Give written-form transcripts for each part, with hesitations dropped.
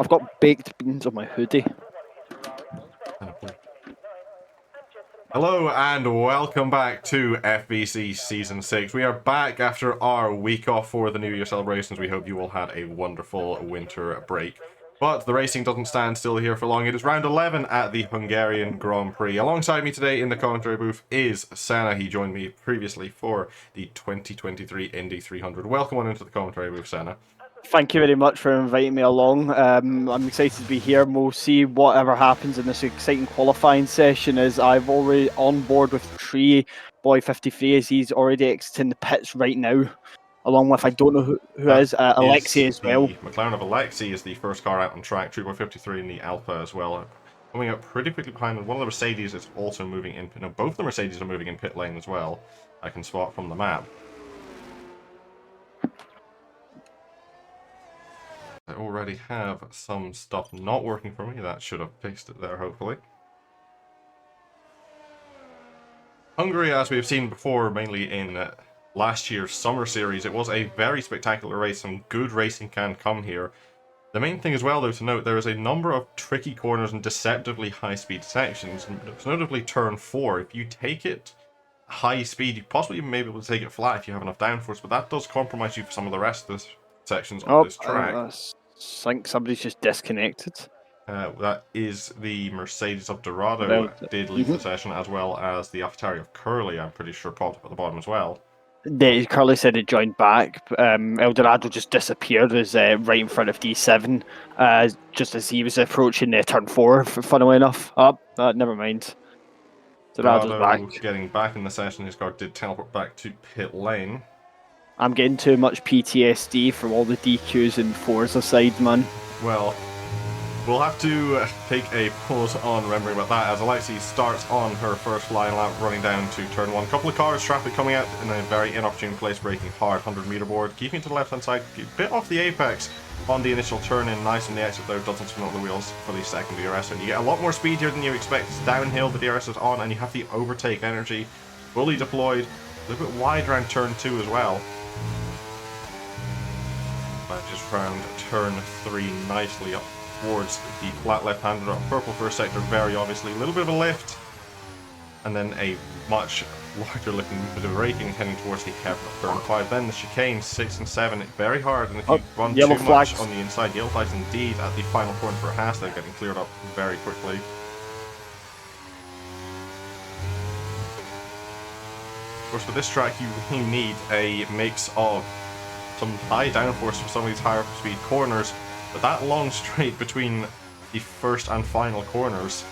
I've got baked beans on my hoodie. Hello and welcome back to FVC Season 6. We are back after our week off for the New Year celebrations. We hope you all had a wonderful winter break. But the racing doesn't stand still here for long. It is round 11 at the Hungarian Grand Prix. Alongside me today in the commentary booth is Senna. He joined me previously for the 2023 Indy 300. Welcome on into the commentary booth, Senna. Thank you very much for inviting me along. I'm excited to be here. We'll see whatever happens in this exciting qualifying session. As I've already on board with Prix, boy 53, as he's already exiting the pits right now, along with I don't know who is Alexei as well. The McLaren of Alexei is the first car out on track. 3x53 in the Alpha as well. Coming up pretty quickly behind one of the Mercedes is also moving in. No, both the Mercedes are moving in pit lane as well. I can spot from the map. I already have some stuff not working for me. That should have fixed it there, hopefully. Hungary, as we've seen before, mainly in last year's summer series, it was a very spectacular race. Some good racing can come here. The main thing as well, though, to note, there is a number of tricky corners and deceptively high-speed sections. Notably, turn 4. If you take it high speed, you possibly even may be able to take it flat if you have enough downforce, but that does compromise you for some of the rest of the sections of this track. I think somebody's just disconnected. That is the Mercedes of Dorado did leave the session, as well as the AlphaTauri of Curly, I'm pretty sure, popped up at the bottom as well. Curly said it joined back. Eldorado just disappeared as right in front of D7, just as he was approaching turn 4, funnily enough. Never mind. Dorado's back. Getting back in the session, his car did teleport back to pit lane. I'm getting too much PTSD from all the DQs and 4s aside, man. Well, we'll have to take a pause on remembering about that as Alexei starts on her first flying lap, running down to turn 1. Couple of cars, traffic coming out in a very inopportune place, braking hard, 100-meter board, keeping it to the left-hand side, a bit off the apex on the initial turn-in, nice on the exit though, doesn't spin up the wheels for the second DRS, and you get a lot more speed here than you expect. It's downhill, the DRS is on, and you have the overtake energy fully deployed, a little bit wide around turn 2 as well. Just round turn 3 nicely up towards the flat left-hander on purple first sector, very obviously. A little bit of a lift, and then a much larger looking bit of braking heading towards the hairpin of turn 5. Then the chicane 6 and 7, very hard, and if you run too much on the inside, yellow flags indeed at the final corner for Haas, they're getting cleared up very quickly. Of course, for this track, you really need a mix of some high downforce for some of these higher speed corners, but that long straight between the first and final corners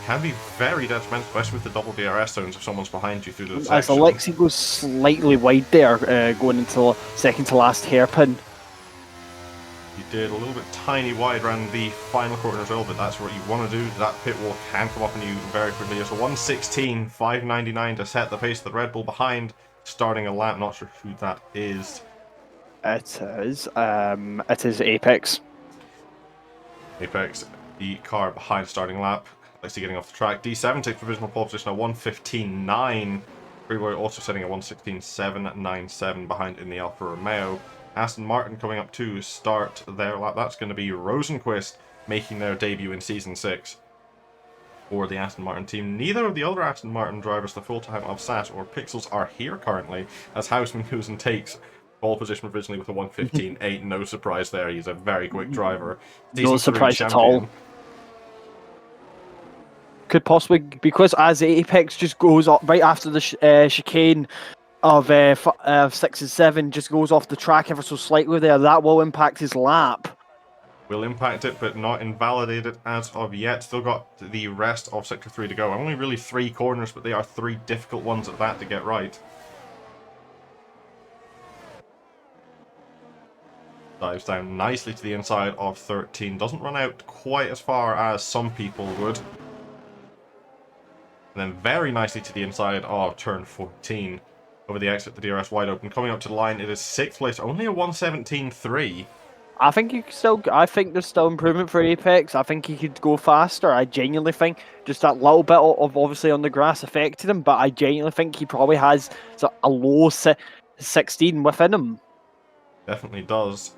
can be very detrimental, especially with the double DRS zones if someone's behind you through the section. As Alexei goes slightly wide there, going into second to last hairpin. You did a little bit tiny wide around the final corner as well, but that's what you want to do. That pit wall can come up on you very quickly. It's a 1:16.599 to set the pace of the Red Bull behind. Starting a lap, not sure who that is. It is Apex. Apex, the car behind starting lap. Let's see, getting off the track. D7 takes provisional pole position at 1:15.9. Freeway also setting at 1:16.797 behind in the Alfa Romeo. Aston Martin coming up to start their lap. That's going to be Rosenquist making their debut in Season 6. For the Aston Martin team. Neither of the other Aston Martin drivers, the full-time of Sat or Pixels, are here currently, as Houseman goes and takes pole position provisionally with a 1:15.8. No surprise there, he's a very quick driver. No surprise at all. Could possibly, because as Apex just goes up right after the chicane of 6 and 7, just goes off the track ever so slightly there, that will impact his lap. Will impact it, but not invalidate it as of yet. Still got the rest of Sector 3 to go. Only really 3 corners, but they are 3 difficult ones at that to get right. Dives down nicely to the inside of 13. Doesn't run out quite as far as some people would. And then very nicely to the inside of turn 14. Over the exit, the DRS wide open. Coming up to the line, it is 6th place. Only a 1:17.3. I think I think there's still improvement for Apex. I think he could go faster. I genuinely think just that little bit of obviously on the grass affected him, but I genuinely think he probably has a low 16 within him. Definitely does.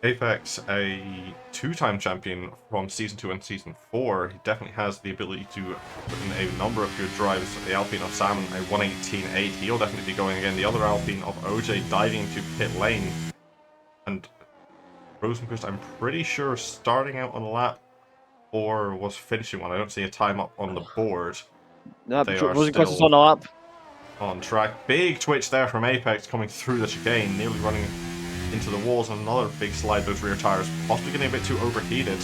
Apex, a two-time champion from Season 2 and Season 4, he definitely has the ability to put in a number of good drives. The Alpine of Salmon, a 118.8, he'll definitely be going again. The other Alpine of OJ diving into pit lane. And Rosenquist, I'm pretty sure, starting out on lap 4 was finishing one. I don't see a time up on the board. They are Rosenquist is still on a lap. on track. Big twitch there from Apex coming through the chicane, nearly running into the walls, and another big slide those rear tires, possibly getting a bit too overheated.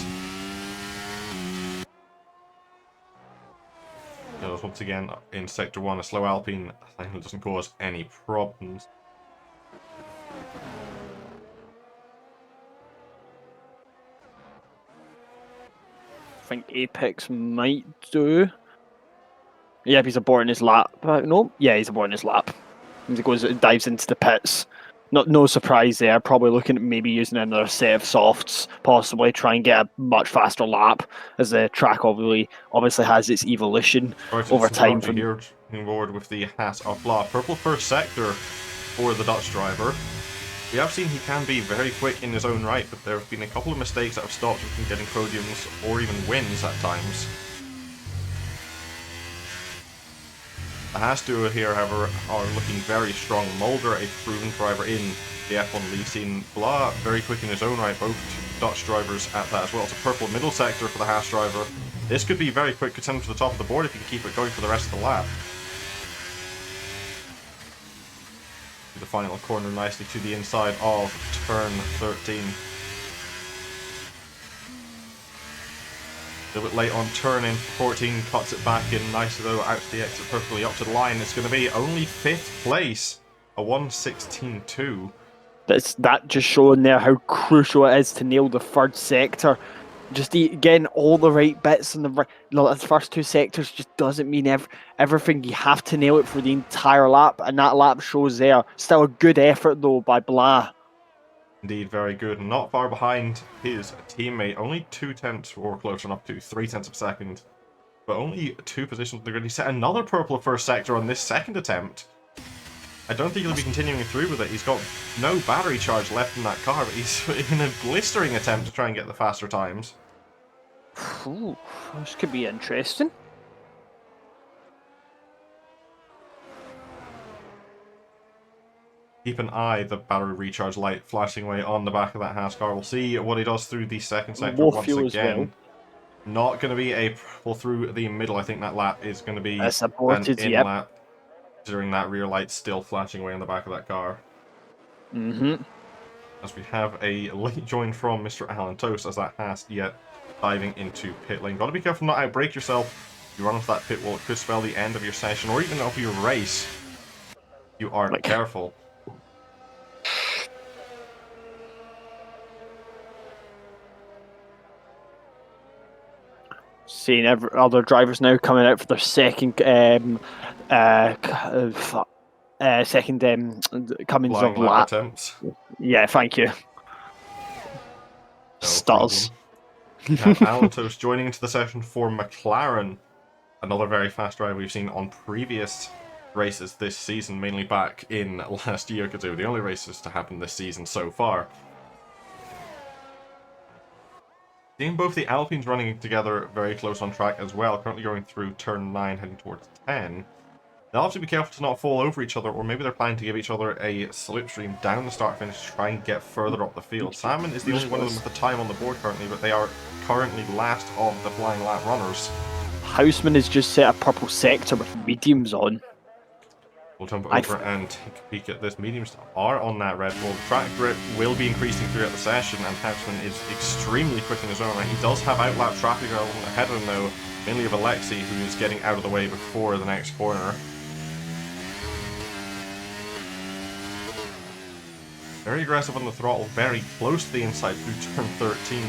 Once again in Sector 1, a slow Alpine thankfully doesn't cause any problems. I think Apex might do. Yeah, he's aborting his lap. No, yeah, he's aborting his lap. He dives into the pits. No surprise there. Probably looking at maybe using another set of softs, possibly try and get a much faster lap, as the track obviously has its evolution over time. From here, moving forward with the hat of Blah. Purple first sector for the Dutch driver. We have seen he can be very quick in his own right, but there have been a couple of mistakes that have stopped him from getting podiums or even wins at times. The Haas duo here, however, are looking very strong. Mulder, a proven driver in the F1 league scene. Blah, very quick in his own right, both Dutch drivers at that as well. It's a purple middle sector for the Haas driver. This could be very quick, could send him to the top of the board if he can keep it going for the rest of the lap. The final corner nicely to the inside of turn 13. A little bit late on turn in 14, cuts it back in nicely though, out to the exit perfectly up to the line. It's going to be only 5th place, a 1:16.2. That just showing there how crucial it is to nail the third sector. Just getting all the right bits in the first two sectors just doesn't mean everything. You have to nail it for the entire lap, and that lap shows there. Still a good effort though by Blah. Indeed, very good. Not far behind his teammate. Only 2/10 or close enough to 3/10 of a second. But only 2 positions on the grid. He set another purple first sector on this second attempt. I don't think he'll be continuing through with it. He's got no battery charge left in that car, but he's in a blistering attempt to try and get the faster times. Ooh, this could be interesting. Keep an eye, the battery recharge light flashing away on the back of that Haas car. We'll see what he does through the second sector once again. Well. Not going to be a pull through the middle. I think that lap is going to be an in lap, considering that rear light still flashing away on the back of that car. As we have a late join from Mr. Alan Toast as that Haas yet diving into pit lane. Got to be careful not to outbrake yourself. If you run into that pit wall, it could spell the end of your session or even of your race. You aren't careful. Seeing other drivers now coming out for their second Cummins of lap attempts. Yeah, thank you. No Stutters. Alan Toast joining into the session for McLaren. Another very fast driver we've seen on previous races this season, mainly back in last year, because they were the only races to happen this season so far. Seeing both the Alpines running together very close on track as well, currently going through turn 9, heading towards 10. They'll have to be careful to not fall over each other, or maybe they're planning to give each other a slipstream down the start-finish to try and get further up the field. Salmon is the only one of them with the time on the board currently, but they are currently last of the flying lap runners. Houseman has just set a purple sector with mediums on. We'll jump over and take a peek at this. Mediums are on that Red Bull. The track grip will be increasing throughout the session, and Houseman is extremely quick in his own right. He does have outlap traffic ahead of him though, mainly of Alexei, who is getting out of the way before the next corner. Very aggressive on the throttle, very close to the inside through turn 13.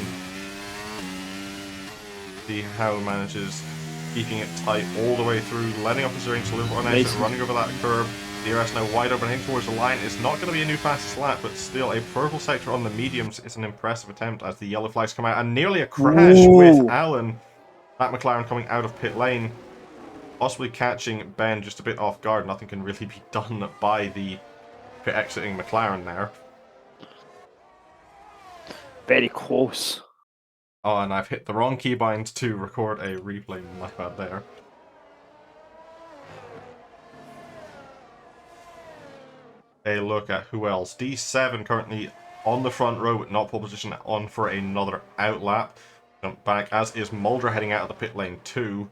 See how he manages keeping it tight all the way through, letting off his range a little bit on edge, running over that curb. DRS now wide open, heading towards the line. It's not going to be a new fastest lap, but still a purple sector on the mediums is an impressive attempt as the yellow flags come out, and nearly a crash with Alan. That McLaren coming out of pit lane, possibly catching Ben just a bit off guard. Nothing can really be done by the pit exiting McLaren there. very close. Oh, and I've hit the wrong keybind to record a replay. My bad there. A look at who else. D7 currently on the front row, but not pole position, on for another outlap. Jump back, as is Mulder heading out of the pit lane too.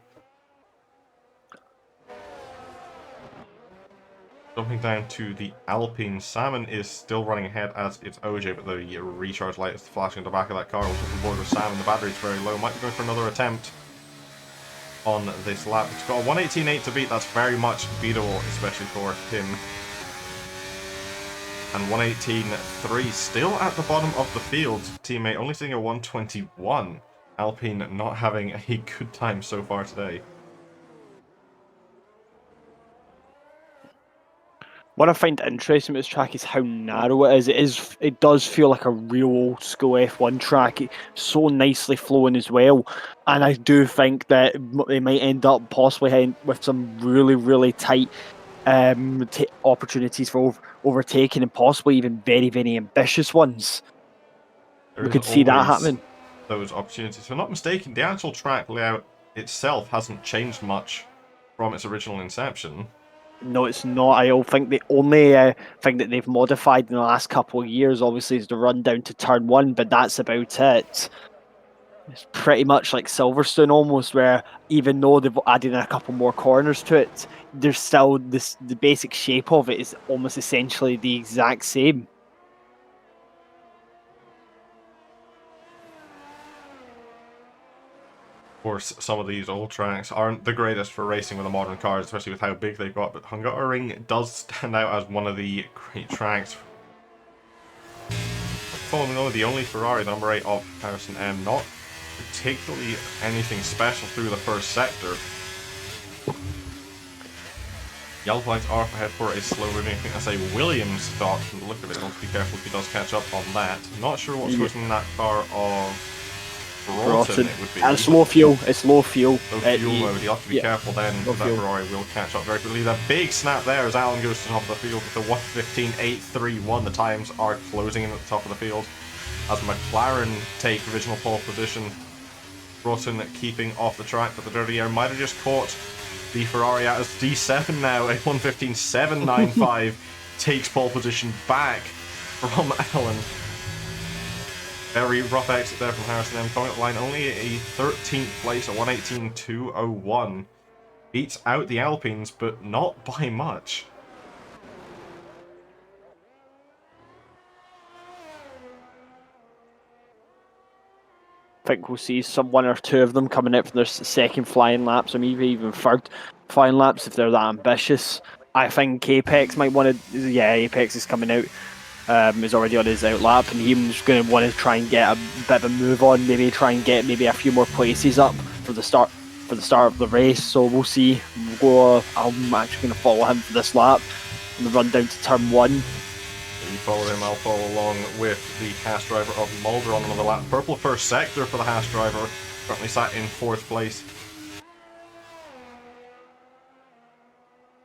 Jumping down to the Alpine. Salmon is still running ahead as it's OJ, but the recharge light is flashing at the back of that car. We're looking board with Salmon. The battery's very low. Might be going for another attempt on this lap. It's got a 118.8 to beat. That's very much beatable, especially for him. And 118.3 still at the bottom of the field. Teammate only sitting at 121. Alpine not having a good time so far today. What I find interesting about this track is how narrow it is. It does feel like a real old school F1 track. It's so nicely flowing as well. And I do think that they might end up possibly with some really, really tight opportunities for overtaking, and possibly even very, very ambitious ones. We could see that happening. Those opportunities. If I'm not mistaken, the actual track layout itself hasn't changed much from its original inception. No, it's not. I think the only thing that they've modified in the last couple of years, obviously, is the run down to turn one, but that's about it. It's pretty much like Silverstone almost, where even though they've added in a couple more corners to it, there's still the basic shape of it is almost essentially the exact same. Of course, some of these old tracks aren't the greatest for racing with the modern cars, especially with how big they've got, but Hungarian does stand out as one of the great tracks. Following on, the only Ferrari, the number 8 of Harrison M, not particularly anything special through the first sector. Yellow flags are ahead for a slow moving. I think that's a Williams start from the look of it. I'll have to be careful if he does catch up on that. Not sure what's going in that car of Broughton, it would be. And it's low fuel. It's low fuel. Low fuel mode. You have to be careful then. That Ferrari will catch up very quickly. The big snap there as Alan goes to the top of the field with the 1:15.831. The times are closing in at the top of the field as McLaren take provisional pole position. Broughton keeping off the track, but the dirty air might have just caught the Ferrari out as D7 now at 1:15.795 takes pole position back from Alan. Very rough exit there from Harrison M. Coming up the line, only a 13th place at 1:18.201. Beats out the Alpines, but not by much. I think we'll see one or two of them coming out for their second flying laps, or maybe even third flying laps if they're that ambitious. I think Apex might want to. Yeah, Apex is coming out. Is already on his out lap, and he's going to want to try and get a bit of a move on. Maybe try and get maybe a few more places up for the start of the race. So we'll see. I'm actually going to follow him for this lap and the run down to turn one. You follow him, I'll follow along with the Haas driver of Mulder on another lap. Purple first sector for the Haas driver, currently sat in 4th place.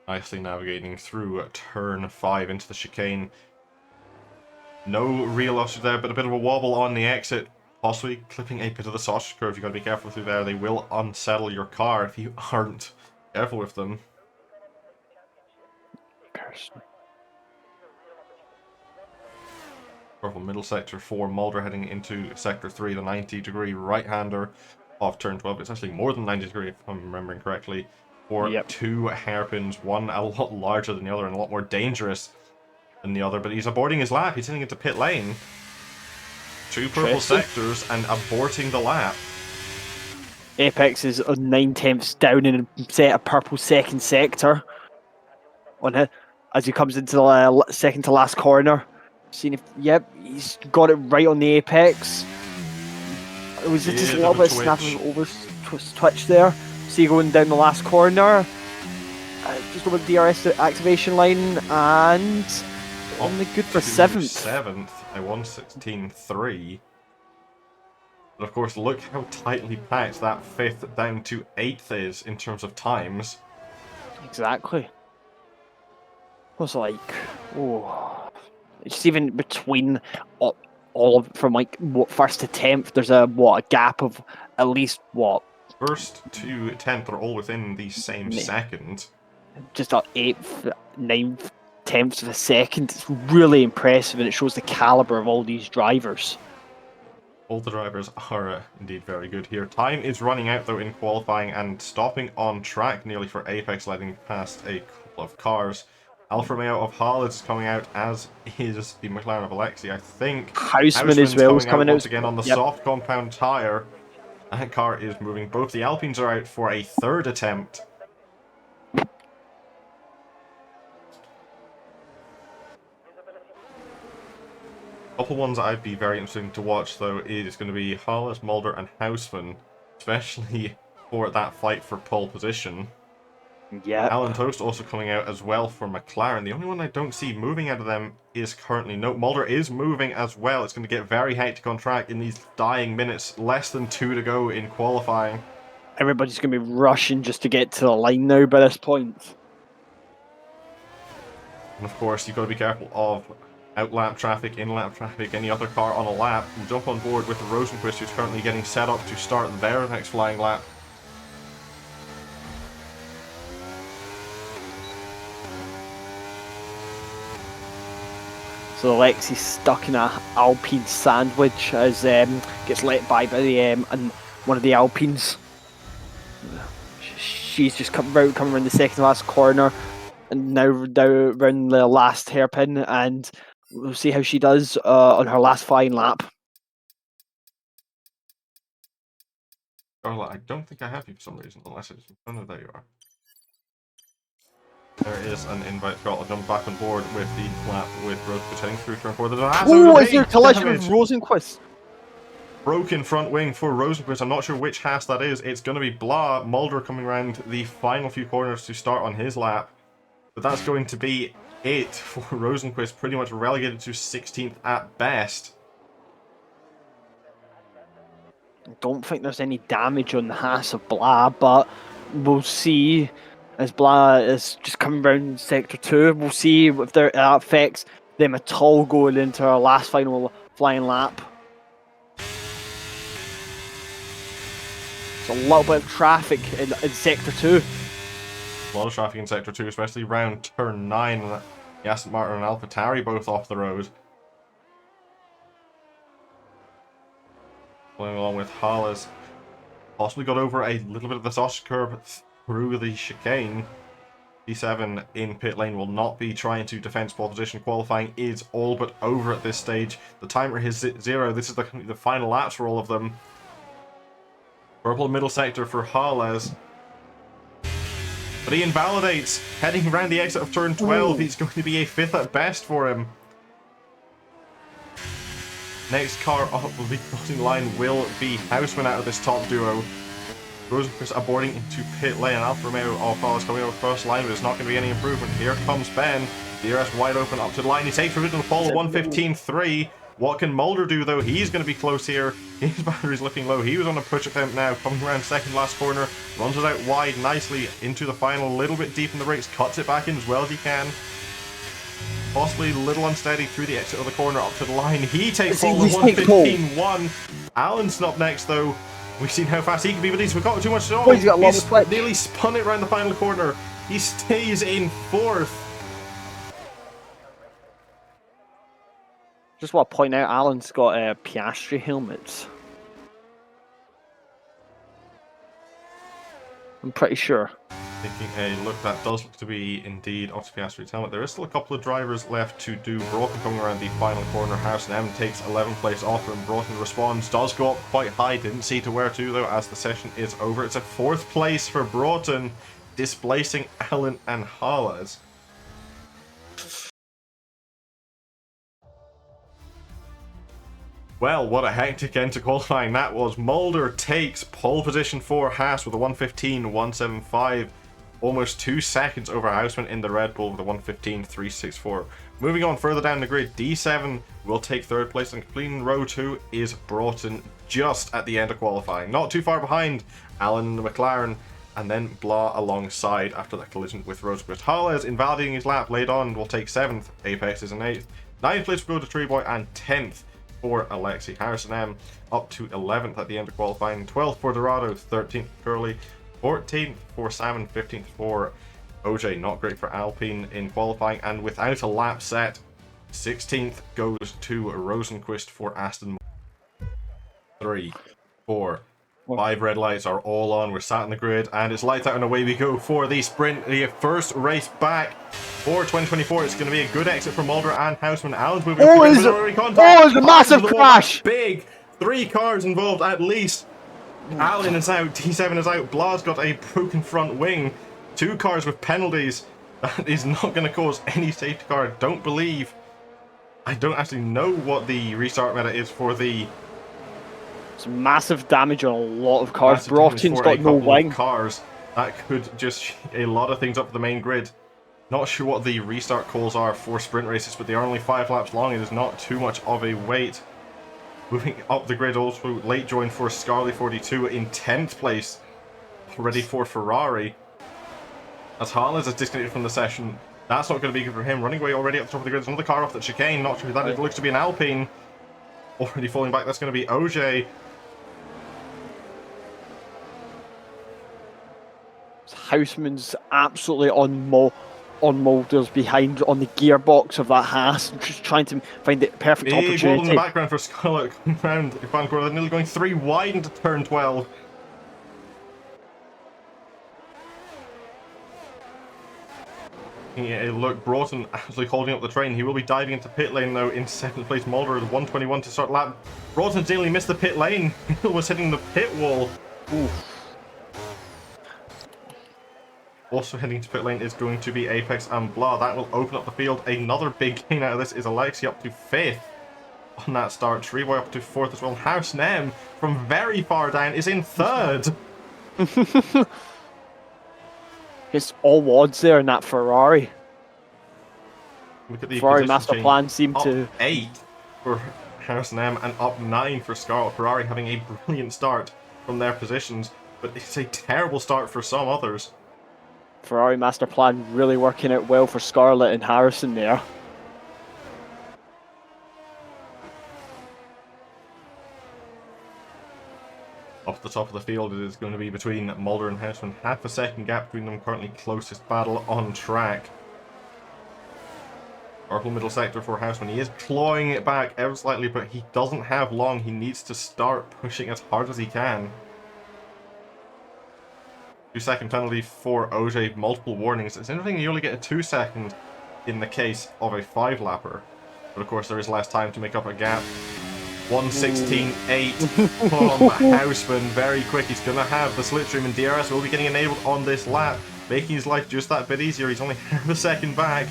Nicely navigating through turn 5 into the chicane. No real losses there, but a bit of a wobble on the exit. Possibly clipping a bit of the sausage curve. You've got to be careful through there. They will unsettle your car if you aren't careful with them. Purple middle sector 4, Mulder heading into sector 3, the 90-degree right-hander of turn 12. It's actually more than 90 degree if I'm remembering correctly. For 2 hairpins, one a lot larger than the other and a lot more dangerous than the other, but he's aborting his lap. He's heading into pit lane. 2 purple sectors and aborting the lap. Apex is on 9/10ths down in a purple second sector on it as he comes into the second to last corner. Seeing if he's got it right on the apex. It was just a little bit snapping over twitch there. See going down the last corner, just over the DRS activation line, and only good for 7th. 7th, a 1:16.3. But of course, look how tightly packed that 5th down to 8th is in terms of times. Exactly. It was like, it's even between all of from like what first to 10th. There's a gap of at least what First to 10th are all within the same second. just a 8th, 9th, 10th of a second. It's really impressive, and it shows the caliber of all these drivers. All the drivers are indeed very good here. Time is running out though in qualifying and stopping on track nearly for Apex, letting past a couple of cars. Alfa Romeo of Harlett is coming out, as is the McLaren of Alexi. I think Houseman as well is coming out once again on the soft compound tyre. That car is moving. Both the Alpines are out for a third attempt. Couple ones I'd be very interested to watch though is going to be Harless, Mulder, and Houseman, especially for that fight for pole position. Yeah. Alan Toast also coming out as well for McLaren. The only one I don't see moving out of them is currently... No, Mulder is moving as well. It's going to get very hectic on track in these dying minutes. Less than 2 to go in qualifying. Everybody's going to be rushing just to get to the line now by this point. And of course, you've got to be careful of out-lap traffic, in-lap traffic, any other car on a lap. We'll jump on board with Rosenquist, who's currently getting set up to start their next flying lap. So Alexi's stuck in a Alpine sandwich as gets let by the and one of the Alpines. She's just coming around the second last corner, and now down around the last hairpin, and we'll see how she does on her last flying lap. Carla, I don't think I have you for some reason, unless it's in front of... There you are. There is an invite. I'll jump back on board with the lap with Rosenquist heading through turn 4. Oh, is there a collision with Rosenquist? Broken front wing for Rosenquist. I'm not sure which Haas that is. It's going to be Blah. Mulder coming around the final few corners to start on his lap. But that's going to be it for Rosenquist. Pretty much relegated to 16th at best. I don't think there's any damage on the Haas of Blah, but we'll see. As Blah is just coming around Sector 2, we'll see if that affects them at all going into our last final flying lap. There's a little bit of traffic in Sector 2. A lot of traffic in Sector 2, especially around Turn 9. The Aston Martin and AlphaTauri both off the road. Going along with Harless. Possibly got over a little bit of the sausage curb through the chicane. D7 in pit lane will not be trying to defend pole position. Qualifying is all but over at this stage. The timer is 0. This is the final laps for all of them. Purple middle sector for Harless. But he invalidates. Heading around the exit of turn 12. Ooh. He's going to be a 5th at best for him. Next car up the crossing line will be Houseman out of this top duo. Rosenquist aborting into pit lane. Alfa Romeo of Harless coming over first line, but there's not going to be any improvement. Here comes Ben. DRS wide open up to the line. He takes provisional pole 1:15.3. What can Mulder do though? He's going to be close here. His battery's looking low. He was on a push attempt now. Coming around second last corner. Runs it out wide nicely into the final. A little bit deep in the brakes. Cuts it back in as well as he can. Possibly a little unsteady through the exit of the corner up to the line. He takes pole 1:15.1. Alan's up next though. We've seen how fast he can be, but he's got too much to do. He's nearly spun it around the final corner. He stays in 4th. Just want to point out, Alan's got Piastri helmets. I'm pretty sure. Taking a look, that does look to be indeed Otto Piastri's helmet. There is still a couple of drivers left to do. Broughton coming around the final corner. Harrison M takes 11th place off him. Broughton responds, does go up quite high. Didn't see to where to though as the session is over. It's a 4th place for Broughton, displacing Allen and Harless. Well, what a hectic end to qualifying that was. Mulder takes pole position for Haas with a 1:15.175. Almost 2 seconds over Houseman in the Red Bull with a 1:15.364. Moving on further down the grid, D7 will take 3rd place, and completing row 2 is Broughton just at the end of qualifying. Not too far behind Allen and the McLaren, and then Blah alongside after that collision with Rosenquist. Harless invalidating his lap laid on will take 7th. Apex is an 8th. 9th place will go to Treeboy, and 10th for Alexi. Harrison M up to 11th at the end of qualifying. 12th for Dorado, 13th Curly, 14th for Salmon, 15th for OJ. Not great for Alpine in qualifying, and without a lap set, 16th goes to Rosenquist for Aston. 3, 4, 5 red lights are all on. We're sat on the grid, and it's lights out and away we go for the sprint. The first race back for 2024. It's going to be a good exit for Mulder and Houseman. Allen's moving. It's a massive crash. Big 3 cars involved at least. Allen is out. T7 is out. Blah's got a broken front wing. 2 cars with penalties. That is not going to cause any safety car. I don't actually know what the restart meta is for the. It's massive damage on a lot of cars. Broughton's got no wing. Cars that could just a lot of things up the main grid. Not sure what the restart calls are for sprint races, but they are only 5 laps long. It is not too much of a wait. Moving up the grid, also late join for Scarly 42 in 10th place, ready for Ferrari. As Harlan is disconnected from the session, that's not going to be good for him. Running away already at the top of the grid. There's another car off the chicane. Not sure who that is. It looks to be an Alpine. Already falling back. That's going to be OJ. Houseman's absolutely on Mulder's behind on the gearbox of that Haas, just trying to find the perfect opportunity. Big in the background for Scarlett coming around the final corner. They're nearly going 3 wide into turn 12. Yeah, look, Broughton actually holding up the train. He will be diving into pit lane though in 2nd place. Mulder is 121 to start lap. Broughton's nearly missed the pit lane. He was hitting the pit wall. Oof. Also heading to pit lane is going to be Apex and Blah. That will open up the field. Another big gain out of this is Alexi up to 5th on that start. Treeboy up to 4th as well. House Nem from very far down is in 3rd. It's all odds there in that Ferrari. Look at the Ferrari master plan seemed up to 8 for House Nem and up 9 for Scarlett. Ferrari having a brilliant start from their positions, but it's a terrible start for some others. Ferrari master plan really working out well for Scarlett and Harrison there. Off the top of the field, it is going to be between Mulder and Houseman. Half a second gap between them. Currently closest battle on track. Purple middle sector for Houseman. He is clawing it back ever slightly, but he doesn't have long. He needs to start pushing as hard as he can. 2-second penalty for OJ. Multiple warnings. It's interesting you only get a 2-second in the case of a 5-lapper. But of course there is less time to make up a gap. 1:16.8 from Houseman. Very quick. He's going to have the slipstream, and DRS will be getting enabled on this lap, making his life just that bit easier. He's only half a second back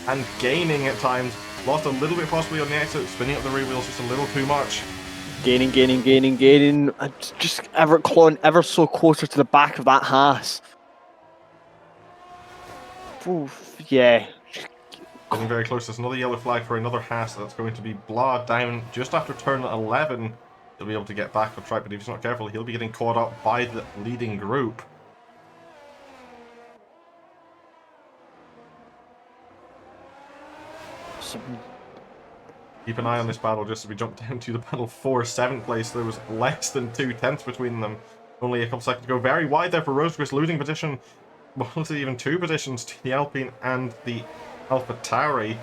and gaining at times. Lost a little bit possibly on the exit, spinning up the rear wheels just a little too much. Gaining. Just clawing ever so closer to the back of that Haas. Oof, yeah. Getting very close. There's another yellow flag for another Haas. That's going to be Blah down just after turn 11. He'll be able to get back on track, but if he's not careful, he'll be getting caught up by the leading group. Keep an eye on this battle just as we jump down to the battle for 7th place. There was less than 2/10 between them. Only a couple seconds to go. Very wide there for Rosequist, losing position. Well, even 2 positions to the Alpine and the Alpha Tauri.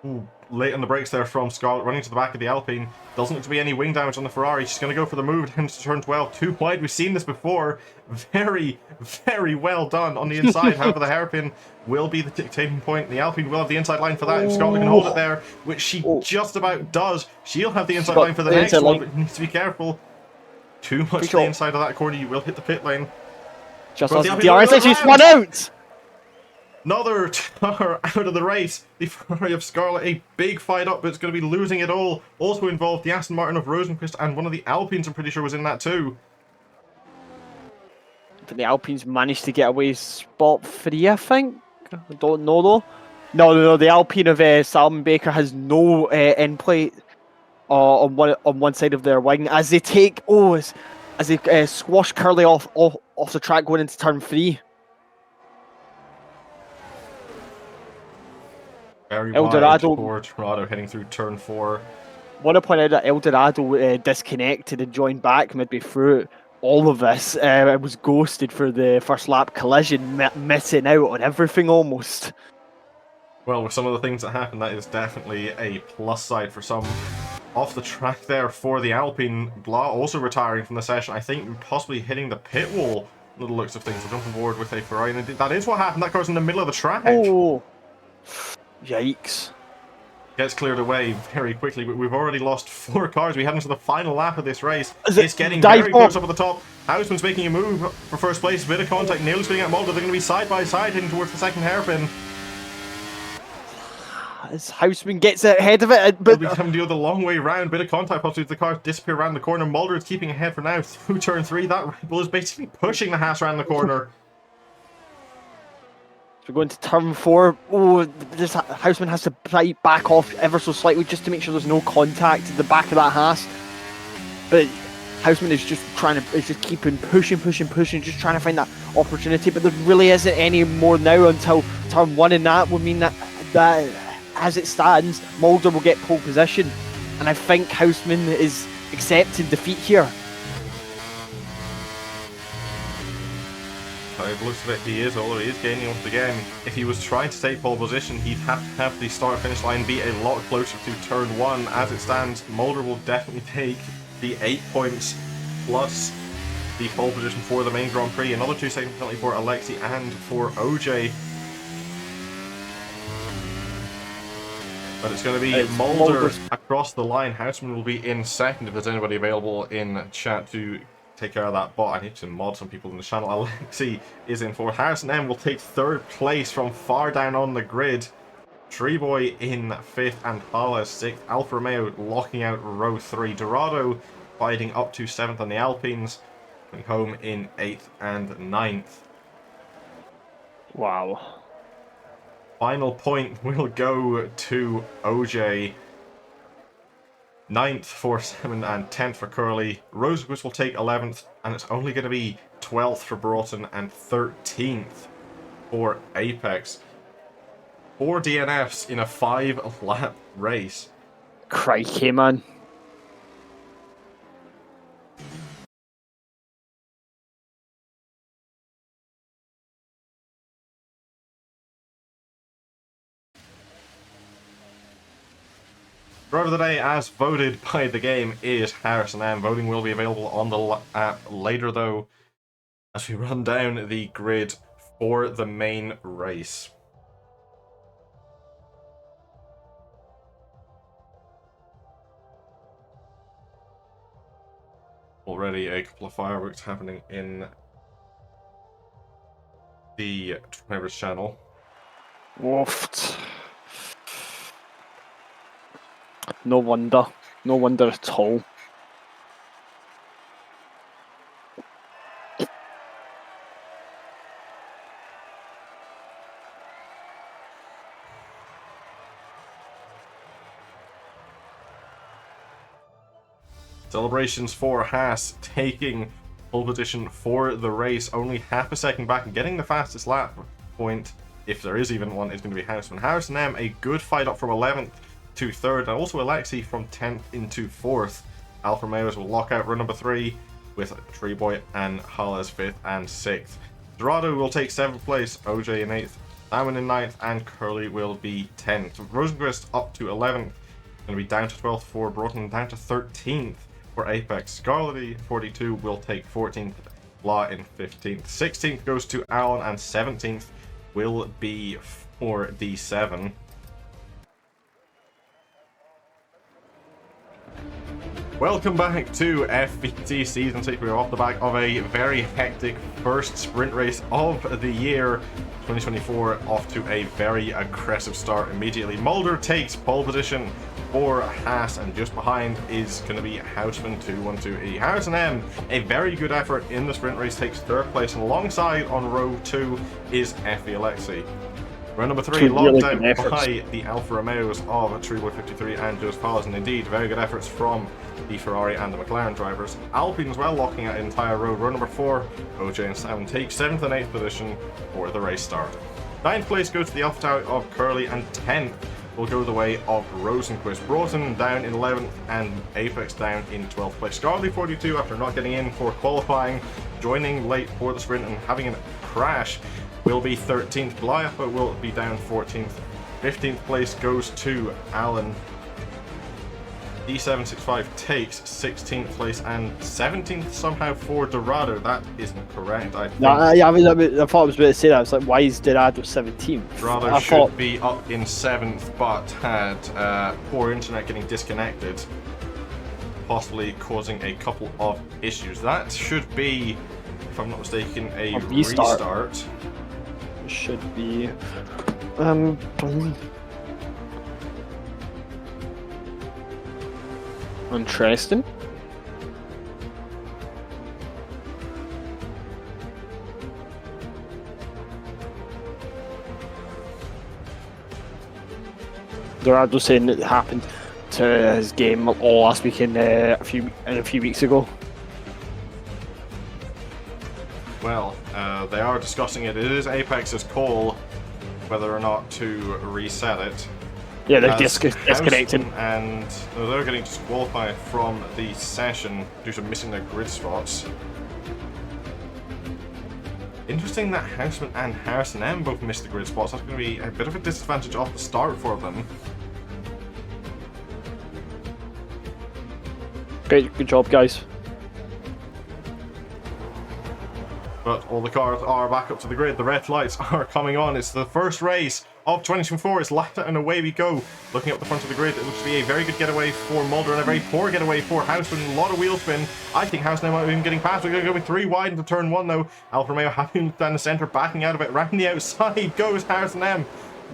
Ooh, late on the brakes there from Scarlett, running to the back of the Alpine. Doesn't look to be any wing damage on the Ferrari. She's going to go for the move down to turn 12. Too wide. We've seen this before. Very, very well done on the inside. However, the hairpin will be the dictating point. The Alpine will have the inside line for that. If Scarlett can hold it there, which she just about does, she'll have the inside line for the next one, but needs to be careful. Too much to the inside of that corner. You will hit the pit lane. Just as the DRS, she's run out! Another car out of the race. The Ferrari of Scarlett, a big fight up, but it's going to be losing it all. Also involved the Aston Martin of Rosenquist, and one of the Alpines, I'm pretty sure, was in that too. But the Alpines managed to get away spot 3, I think. I don't know though. No. The Alpine of Salmon Baker has no end plate on one side of their wing as they take. as he squashed Curly off the track going into turn 3. Very El wide Dorado. for Dorado heading through turn 4. Want to point out that El Dorado disconnected and joined back midway through all of this. It was ghosted for the first lap collision, missing out on everything almost. Well, with some of the things that happened, that is definitely a plus side for some. Off the track there for the Alpine. Blah also retiring from the session. I think possibly hitting the pit wall. The looks of things. We're jumping forward with a Ferrari. And that is what happened. That goes in the middle of the track. Oh, yikes. Gets cleared away very quickly, but we've already lost 4 cars. We head into the final lap of this race. It's getting very close up at the top. Hausman's making a move for first place. A bit of contact. Nearly spinning at Mulder. They're going to be side by side heading towards the second hairpin. As Hausman gets ahead of it, but they'll be having to go the long way round. Bit of contact possibly. The cars disappear around the corner. Mulder is keeping ahead for now through turn 3. That Red Bull is basically pushing the Haas around the corner. We're going to turn 4. Oh, this Hausman has to back off ever so slightly just to make sure there's no contact at the back of that Haas. But Hausman is just keeping pushing, just trying to find that opportunity. But there really isn't any more now until turn 1, and that would mean that as it stands, Mulder will get pole position, and I think Hausman is accepting defeat here. By the looks of it, he is, although he is gaining once again. If he was trying to take pole position, he'd have to have the start-finish line be a lot closer to turn 1. As it stands, Mulder will definitely take the 8 points plus the pole position for the main Grand Prix. Another 2-second penalty for Alexei and for OJ. But it's going to be Mulder across the line. Hausman will be in second if there's anybody available in chat to take care of that bot. I need to mod some people in the channel. Alexei is in fourth. Harrison M will take 3rd place from far down on the grid. Treeboy in 5th and Hala 6th. Alfa Romeo locking out row 3. Dorado fighting up to 7th on the Alpines. Coming home in 8th and 9th. Wow. Final point will go to OJ. 9th for Simon and 10th for Curly. Rosenquist will take 11th, and it's only going to be 12th for Broughton and 13th for Apex. 4 DNFs in a 5-lap race. Crikey, man. Driver of the day, as voted by the game, is Harrison M. Voting will be available on the app later, though, as we run down the grid for the main race. Already a couple of fireworks happening in the driver's channel. Woofed. No wonder. No wonder at all. Celebrations for Haas taking pole position for the race, only half a second back and getting the fastest lap point, if there is even one, is going to be Hausman. Harrison M, a good fight up from 11th to 3rd, and also Alexei from 10th into 4th. Alfa Romeos will lock out run number 3 with Treeboy and Halla's 5th and 6th. Dorado will take 7th place, OJ in 8th, Simon in 9th, and Curly will be 10th. Rosenquist up to 11th, going to be down to 12th for Broughton, down to 13th for Apex. Scarlety 42 will take 14th, Law in 15th. 16th goes to Alan, and 17th will be for D7. Welcome back to FVC Season 6. We're off the back of a very hectic first sprint race of the year 2024, off to a very aggressive start immediately. Mulder takes pole position for Haas, and just behind is going to be Hausman 212E. Harrison M, a very good effort in the sprint race, takes 3rd place, and alongside on row 2 is FV Alexei. Round number 3, Two locked really out good efforts. by the Alfa Romeos of Treeboy 53 and Joseph Paz, and indeed very good efforts from the Ferrari and the McLaren drivers. Alpine as well locking out an entire row. Row number 4, OJ and Sam take 7th and 8th position for the race start. 9th place goes to the Alpha Tower of Curly, and 10th will go the way of Rosenquist. Broughton down in 11th and Apex down in 12th place. Scarlett 42, after not getting in for qualifying, joining late for the sprint and having a crash, will be 13th. Goliath will be down 14th. 15th place goes to Alan. D765 takes 16th place, and 17th somehow for Dorado. That isn't correct, I think. I thought I was about to say that. I was like, why is Dorado 17th? Dorado should be up in 7th, but had poor internet getting disconnected, possibly causing a couple of issues. That should be, if I'm not mistaken, a restart. Should be. Interesting. Dorado saying it happened to his game all last weekend, a few weeks ago. Well, they are discussing it. It is Apex's call whether or not to reset it. Yeah, they're disconnected. And they're getting disqualified from the session due to missing their grid spots. Interesting that Houseman and Harrison M both missed the grid spots. That's going to be a bit of a disadvantage off the start for them. Great, good job, guys. But all the cars are back up to the grid. The red lights are coming on. It's the first race of 2024. It's lapped and away we go. Looking up the front of the grid, it looks to be a very good getaway for Mulder and a very poor getaway for Houseman. A lot of wheel spin. I think Houseman might have been getting past. We're going to go with 3 wide into turn 1 though. Alfa Romeo having down the centre, backing out of it. Round the outside goes Harrison M.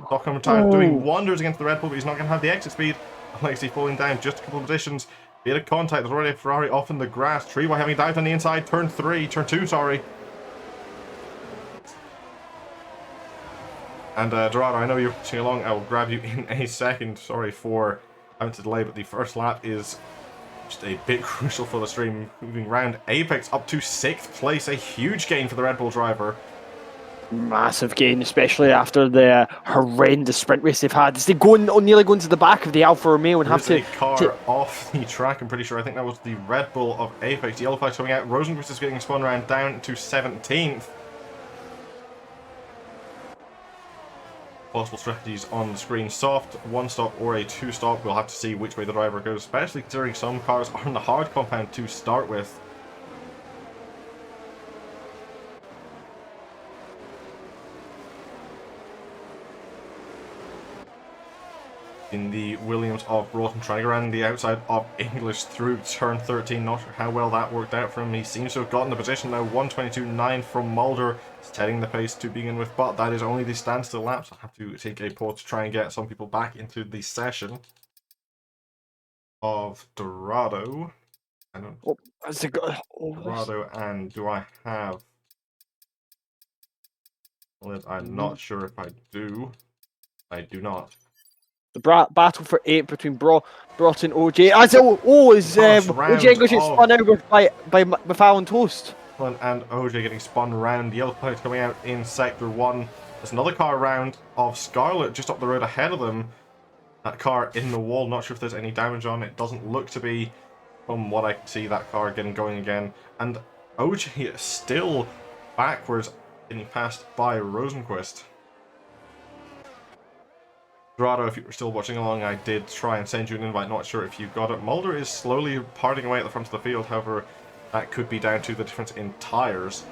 Stockholm doing wonders against the Red Bull, but he's not going to have the exit speed. Alexi falling down just a couple of positions. Bit of contact. There's already a Ferrari off in the grass. Treeboy having dived on the inside. Turn 2, sorry. And Dorado, I know you're watching along. I will grab you in a second. Sorry for having to delay, but the first lap is just a bit crucial for the stream. Moving round, Apex up to 6th place. A huge gain for the Red Bull driver. Massive gain, especially after the horrendous sprint race they've had. They nearly going to the back of the Alfa Romeo and have to. A car off the track. I'm pretty sure. I think that was the Red Bull of Apex. The yellow flag coming out. Rosenquist is getting spun around down to 17th. Possible strategies on the screen: soft, 1-stop, or a 2-stop. We'll have to see which way the driver goes, especially considering some cars are on the hard compound to start with. In the Williams of Broughton, trying to go around the outside of English through turn 13. Not sure how well that worked out for him. He seems to have gotten the position now. 1:22.9 from Mulder, setting the pace to begin with, but that is only the standstill laps. I'll have to take a pause to try and get some people back into the session of Dorado. I don't. Dorado, and do I have? Well, I'm not sure if I do. I do not. The battle for 8 between Broughton and OJ. OJ English is spun out with Alan Toast. And OJ getting spun round. Yellow flags coming out in sector 1. There's another car round of Scarlet just up the road ahead of them. That car in the wall. Not sure if there's any damage on it. Doesn't look to be, from what I can see. That car getting going again. And OJ is still backwards, getting passed by Rosenquist. Dorado, if you were still watching along, I did try and send you an invite. Not sure if you got it. Mulder is slowly parting away at the front of the field. However, that could be down to the difference in tyres.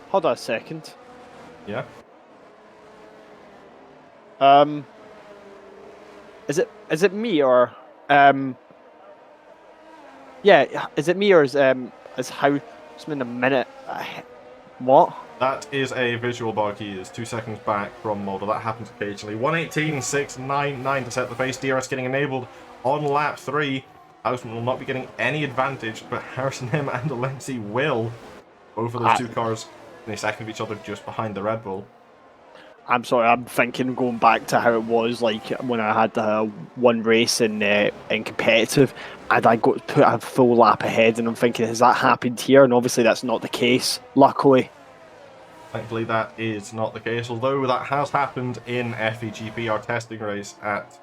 Hold on a second. Yeah. Is it me or yeah? Is it me or is Houseman a minute? What? That is a visual bug. He is 2 seconds back from Mulder. That happens occasionally. 1:18.699 to set the pace. DRS getting enabled on lap 3. Houseman will not be getting any advantage, but Harrison M and Alexi will. Both of those two cars in a second of each other just behind the Red Bull. I'm sorry, I'm thinking going back to how it was like when I had one race in competitive, and I got put a full lap ahead, and I'm thinking, has that happened here? And obviously, that's not the case. Luckily, Thankfully, that is not the case, although that has happened in FVGP. Our testing race at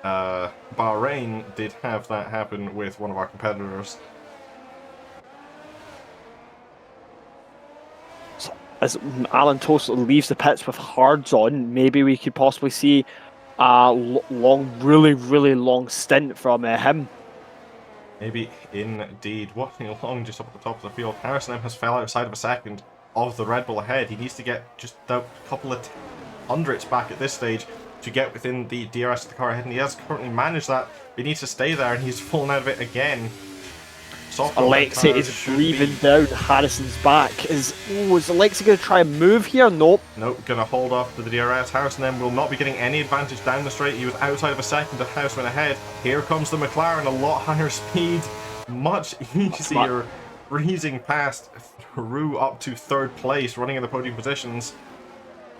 Bahrain did have that happen with one of our competitors. as Alan Toast leaves the pits with hards on, maybe we could possibly see a long, really long stint from him. Maybe indeed. Walking along just up at the top of the field, Harrison M has fell outside of a second of the Red Bull ahead. He needs to get just a couple of hundredths back at this stage to get within the DRS of the car ahead, and he has currently managed that. He needs to stay there, and he's fallen out of it again. Alexei is breathing down Harrison's back. Is Alexei going to try and move here? Nope. Nope, going to hold off to the DRS. Harrison then will not be getting any advantage down the straight. He was outside of a second of Houseman ahead. Here comes the McLaren, a lot higher speed, much easier, breezing past through up to third place, running in the podium positions.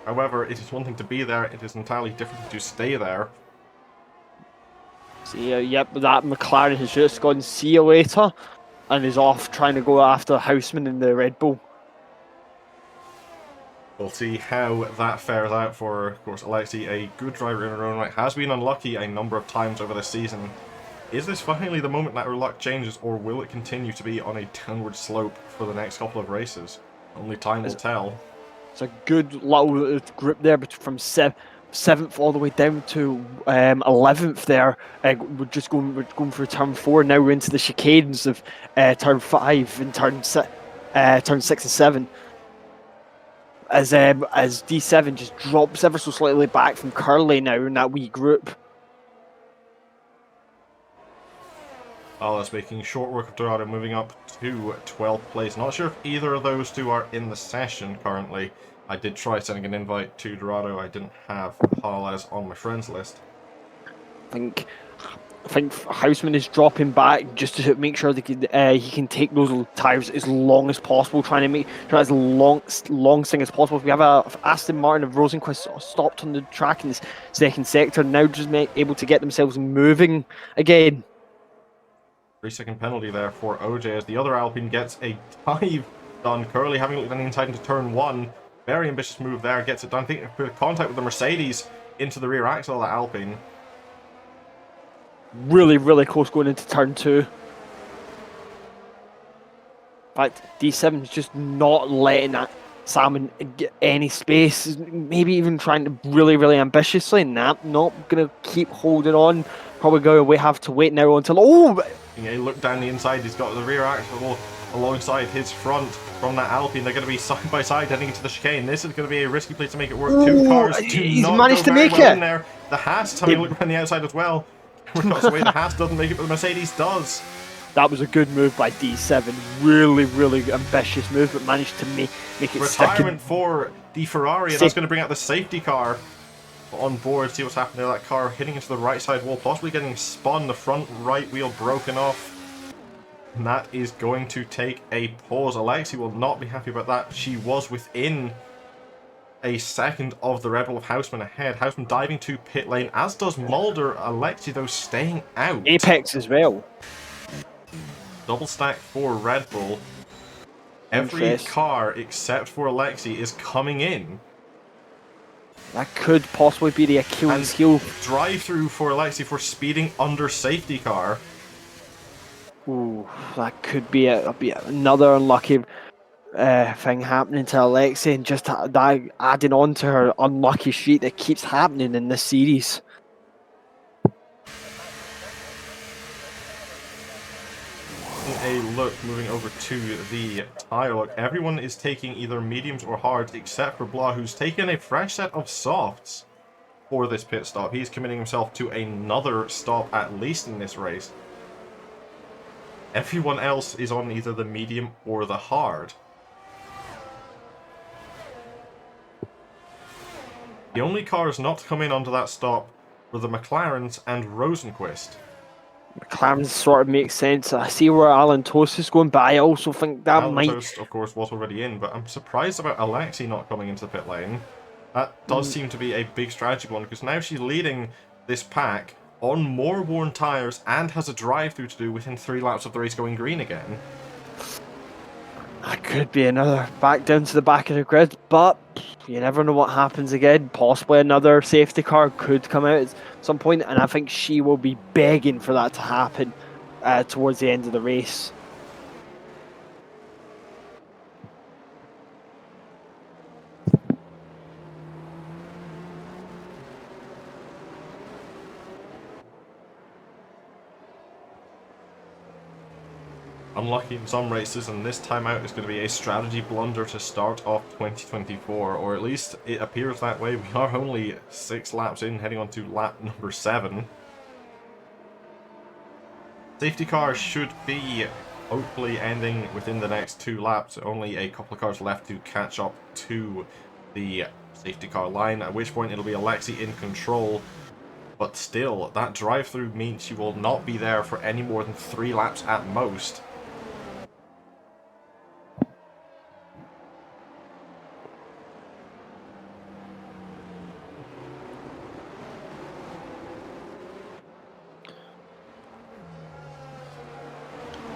However, it is one thing to be there, it is entirely different to stay there. See, yep, that McLaren has just gone, see you later, and is off trying to go after Houseman in the Red Bull. We'll see how that fares out for, of course, Alexei, a good driver in her own right, has been unlucky a number of times over this season. Is this finally the moment that her luck changes, or will it continue to be on a downward slope for the next couple of races? Only time will tell. It's a good little group there, but from 7th all the way down to 11th there. We're going for turn 4. Now we're into the chicanes of turn 5 and turn 6 and 7. As D7 just drops ever so slightly back from Curly now in that wee group. Alice making short work of Dorado, moving up to 12th place. Not sure if either of those two are in the session currently. I did try sending an invite to Dorado. I didn't have Hales on my friends list. I think Houseman is dropping back just to make sure that he can take those tires as long as possible, trying to try as long thing as possible. If we have a Aston Martin of Rosenquist stopped on the track in the second sector, now just able to get themselves moving again. 3-second penalty there for OJ as the other Alpine gets a dive done. Curly having looked on the inside into turn 1. Very ambitious move there, gets it done. I think put contact with the Mercedes into the rear axle of the Alpine. Really close going into turn 2. In fact, D7 is just not letting that Salmon get any space. Maybe even trying to really ambitiously. Not going to keep holding on. Probably going to have to wait now until... Oh! He looked down the inside. He's got the rear axle alongside his front from that Alpine. They're going to be side by side heading into the chicane. This is going to be a risky place to make it work. Two cars do not managed go to very make well it. in there. The Haas having a look around the outside as well. Away, the Haas doesn't make it, but the Mercedes does. That was a good move by D7. Really ambitious move, but managed to make it retirement for the Ferrari, and that's going to bring out the safety car on board. See what's happening there. That car hitting into the right side wall, possibly getting spun, the front right wheel broken off. And that is going to take a pause. Alexei will not be happy about that. She was within a second of the Red Bull of Houseman ahead. Houseman diving to pit lane, as does Mulder. Alexei, though, staying out. Apex as well. Double stack for Red Bull. Every car except for Alexei is coming in. That could possibly be the Achilles heel. Drive-through for Alexei for speeding under safety car. Ooh, that could be another unlucky thing happening to Alexei, and just that adding on to her unlucky streak that keeps happening in this series. A look moving over to the tyre look. Everyone is taking either mediums or hards except for Blah, who's taken a fresh set of softs for this pit stop. He's committing himself to another stop at least in this race. Everyone else is on either the medium or the hard. The only cars not to come in onto that stop were the McLarens and Rosenquist. McLaren sort of makes sense. I see where Alan Toast is going, but I also think that Alan Toast, of course, was already in, but I'm surprised about Alexei not coming into the pit lane. That does seem to be a big strategy one, because now she's leading this pack on more worn tyres and has a drive-through to do within 3 laps of the race going green again. That could be another back down to the back of the grid, but you never know what happens again. Possibly another safety car could come out at some point, and I think she will be begging for that to happen towards the end of the race. Unlucky in some races, and this time out is going to be a strategy blunder to start off 2024, or at least it appears that way. We are only 6 laps in, heading on to lap number 7. Safety car should be hopefully ending within the next 2 laps. Only a couple of cars left to catch up to the safety car line, at which point it'll be Alexi in control. But still, that drive-through means she will not be there for any more than 3 laps at most.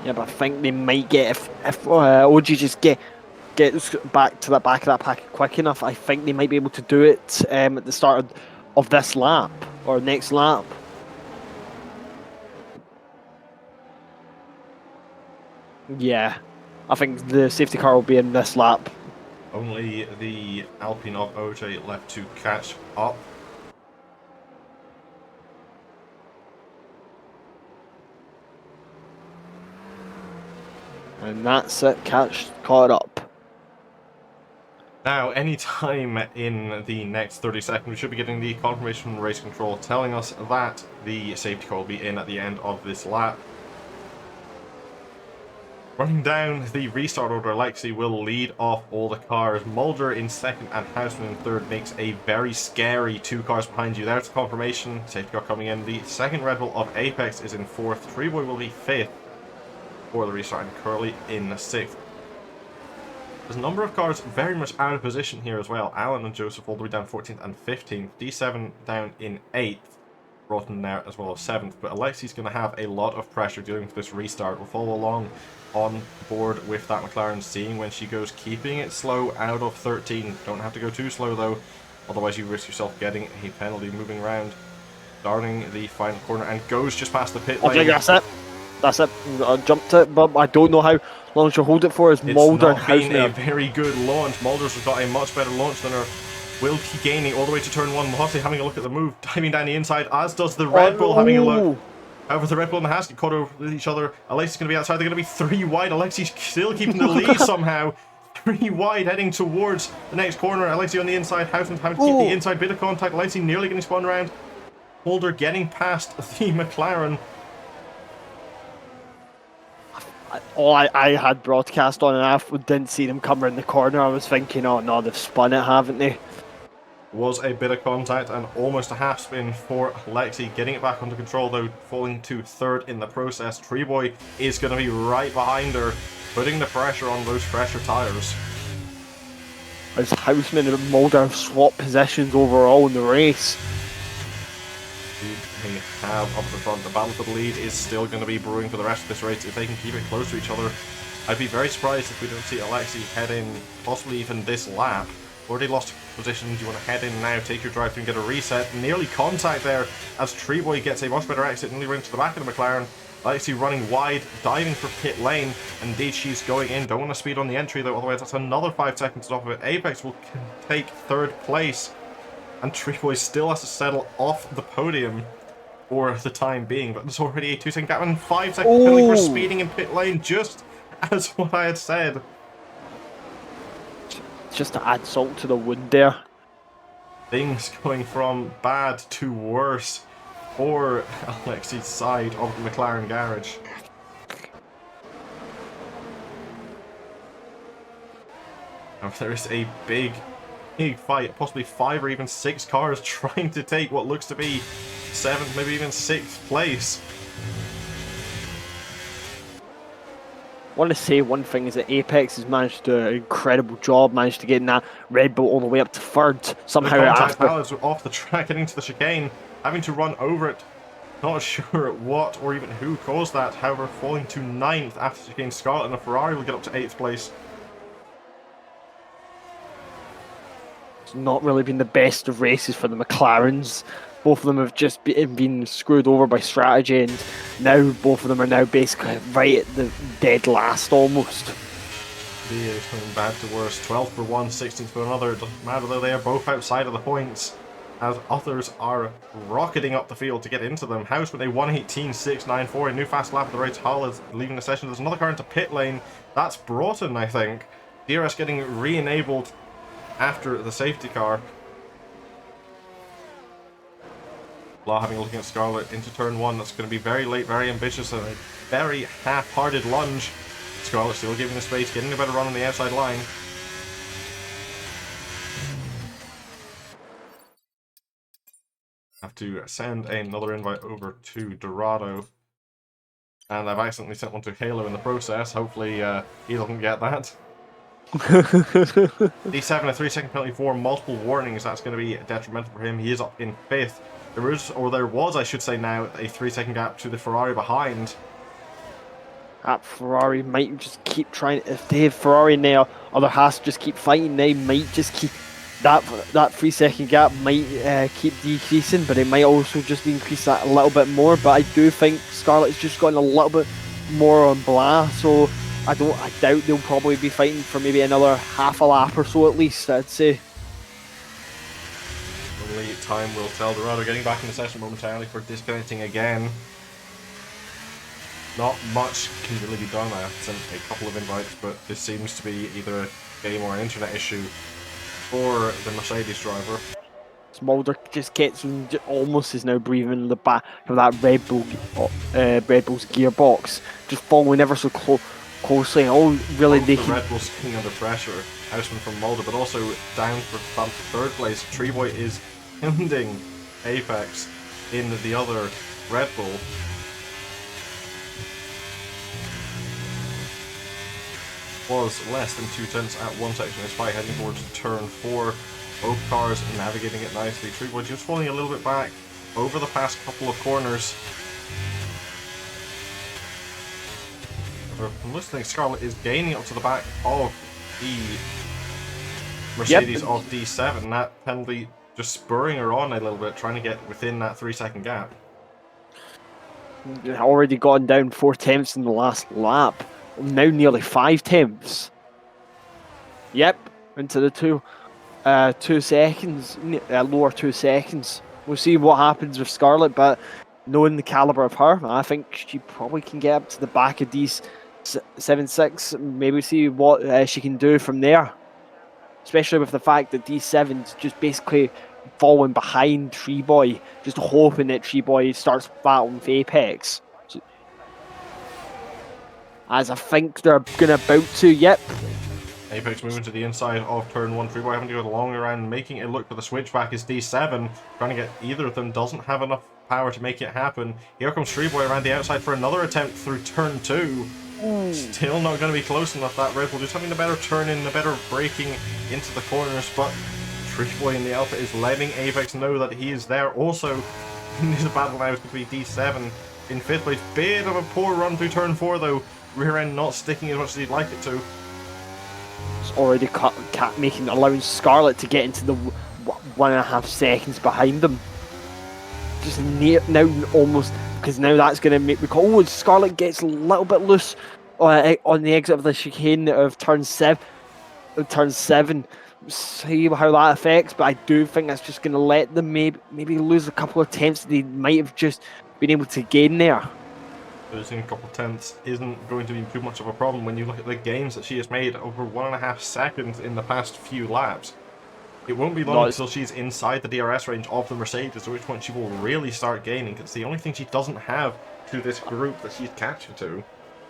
Yeah, but I think they might get if OG just gets back to the back of that pack quick enough. I think they might be able to do it at the start of this lap or next lap. Yeah, I think the safety car will be in this lap. Only the Alpine of OJ left to catch up. And that's it, caught up. Now, any time in the next 30 seconds, we should be getting the confirmation from race control telling us that the safety car will be in at the end of this lap. Running down the restart order, Alexi will lead off all the cars. Mulder in second and Houseman in third makes a very scary 2 cars behind you. There's the confirmation. Safety car coming in. The second Red Bull of Apex is in fourth. Treeboy will be fifth for the restart, and Curly in sixth. There's a number of cars very much out of position here as well. Alan and Joseph all the way down 14th and 15th. D7 down in 8th. Broughton there as well as 7th. But Alexi's going to have a lot of pressure dealing with this restart. We'll follow along on board with that McLaren, seeing when she goes, keeping it slow out of 13. Don't have to go too slow though, otherwise you risk yourself getting a penalty. Moving around, starting the final corner, and goes just past the pit lane. I think that's it. That's it. I jumped it, but I don't know how long she'll hold it for. It's Mulder and Houseman. It's not been a Houseman. very good launch. Mulder's has got a much better launch than her. Will be gaining all the way to turn 1. Mahossi having a look at the move, diving down the inside, as does the Red Bull having a look. However, the Red Bull and the Haas get caught over with each other. Alexi's going to be outside. They're going to be 3 wide. Alexi's still keeping the lead somehow. 3 wide heading towards the next corner. Alexi on the inside. Houseman having to keep the inside bit of contact. Alexi nearly getting spun around. Mulder getting past the McLaren. I had broadcast on and I didn't see them come around the corner. I was thinking, oh no, they've spun it, haven't they? Was a bit of contact and almost a half spin for Lexi, getting it back under control though, falling to third in the process. Treeboy is going to be right behind her, putting the pressure on those fresher tyres. As Houseman and Mulder swap positions overall in the race. They have up the front. The battle for the lead is still going to be brewing for the rest of this race if they can keep it close to each other. I'd be very surprised if we don't see Alexi head in, possibly even this lap. Already lost position. Do you want to head in now, take your drive through and get a reset? Nearly contact there as Treeboy gets a much better exit, nearly runs to the back of the McLaren. Alexi running wide, diving for pit lane. Indeed, she's going in. Don't want to speed on the entry though, otherwise that's another 5 seconds off of it. Apex will take third place, and Treeboy still has to settle off the podium for the time being, but there's already a 2-second gap and 5 second penalty for speeding in pit lane, just as what I had said. Just to add salt to the wound there. Things going from bad to worse for Alexi's side of the McLaren garage. Now there is a big fight, possibly 5 or even 6 cars trying to take what looks to be 7th, maybe even 6th place. want to say one thing is that Apex has managed to do an incredible job, managed to get in that Red Bull all the way up to third. The Somehow contact after. now is off the track, getting to the chicane, having to run over it. Not sure what or even who caused that, however, falling to 9th after chicane. Scarlett and a Ferrari will get up to 8th place. It's not really been the best of races for the McLarens. Both of them have just been screwed over by strategy, and now both of them are now basically right at the dead last almost. The is coming bad to worse. 12th for one, 16th for another. It doesn't matter though, they are both outside of the points, as others are rocketing up the field to get into them. House with a 1:18.694, a new fast lap at the race. Hull is leaving the session. There's another car into pit lane. That's Broughton, I think. DRS getting re-enabled after the safety car. Law having a look at Scarlett into turn 1. That's going to be very late, very ambitious, and a very half-hearted lunge. Scarlett still giving the space, getting a better run on the outside line. Have to send another invite over to Dorado. And I've accidentally sent one to Halo in the process. Hopefully he doesn't get that. D7, a 3-second penalty for multiple warnings. That's going to be detrimental for him. He is up in 5th. There was, I should say now, a 3-second gap to the Ferrari behind. That Ferrari might just keep trying. If they have Ferrari in there, other Haas just keep fighting. They might just keep that 3-second gap might keep decreasing, but it might also just increase that a little bit more. But I do think Scarlett's just gotten a little bit more on blast, so I doubt they'll probably be fighting for maybe another half a lap or so at least, I'd say. Only time will tell. Dorado getting back in the session momentarily for disconnecting again. Not much can really be done. I have sent a couple of invites, but this seems to be either a game or an internet issue for the Mercedes driver. Mulder just gets almost is now breathing in the back of that Red Bull's gearbox, just following ever so closely. Oh, really? Both the Red Bull's getting under pressure. Houseman from Mulder, but also down for third place. Treeboy is hounding Apex in the other Red Bull. Was less than 2 tenths at one section despite heading towards turn 4. Both cars navigating it nicely. Treeboy just falling a little bit back over the past couple of corners. From listening, Scarlett is gaining up to the back of the Mercedes of D7. That penalty just spurring her on a little bit, trying to get within that 3-second gap. Already gone down 4 tenths in the last lap. Now nearly 5 tenths. Yep, into the 2 seconds, lower 2 seconds. We'll see what happens with Scarlett, but knowing the caliber of her, I think she probably can get up to the back of these 7.6. Maybe see what she can do from there. Especially with the fact that D7's just basically following behind Treeboy, just hoping that Treeboy starts battling with Apex. As I think they're gonna about to, yep. Apex moving to the inside of turn 1. Treeboy having to go the long way around, making it look for the switchback is D7. Trying to get either of them, doesn't have enough power to make it happen. Here comes Treeboy around the outside for another attempt through turn 2. Still not going to be close enough. That Red Bull just having a better turn in, a better braking into the corners, but Treeboy in the Alpha is letting Apex know that he is there. Also, in the battle now is going to be D7 in 5th place. Bit of a poor run through turn 4 though. Rear end not sticking as much as he'd like it to. It's already allowing Scarlett to get into the 1.5 seconds behind them. Just now almost, because now that's going to make me call. Oh, Scarlett gets a little bit loose on the exit of the chicane of turn 7. See how that affects, but I do think that's just going to let them maybe lose a couple of tenths they might have just been able to gain there. Losing a couple tenths isn't going to be too much of a problem when you look at the gains that she has made over 1.5 seconds in the past few laps. It won't be long until she's inside the DRS range of the Mercedes, at which point she will really start gaining. It's the only thing she doesn't have to this group that she's catching to.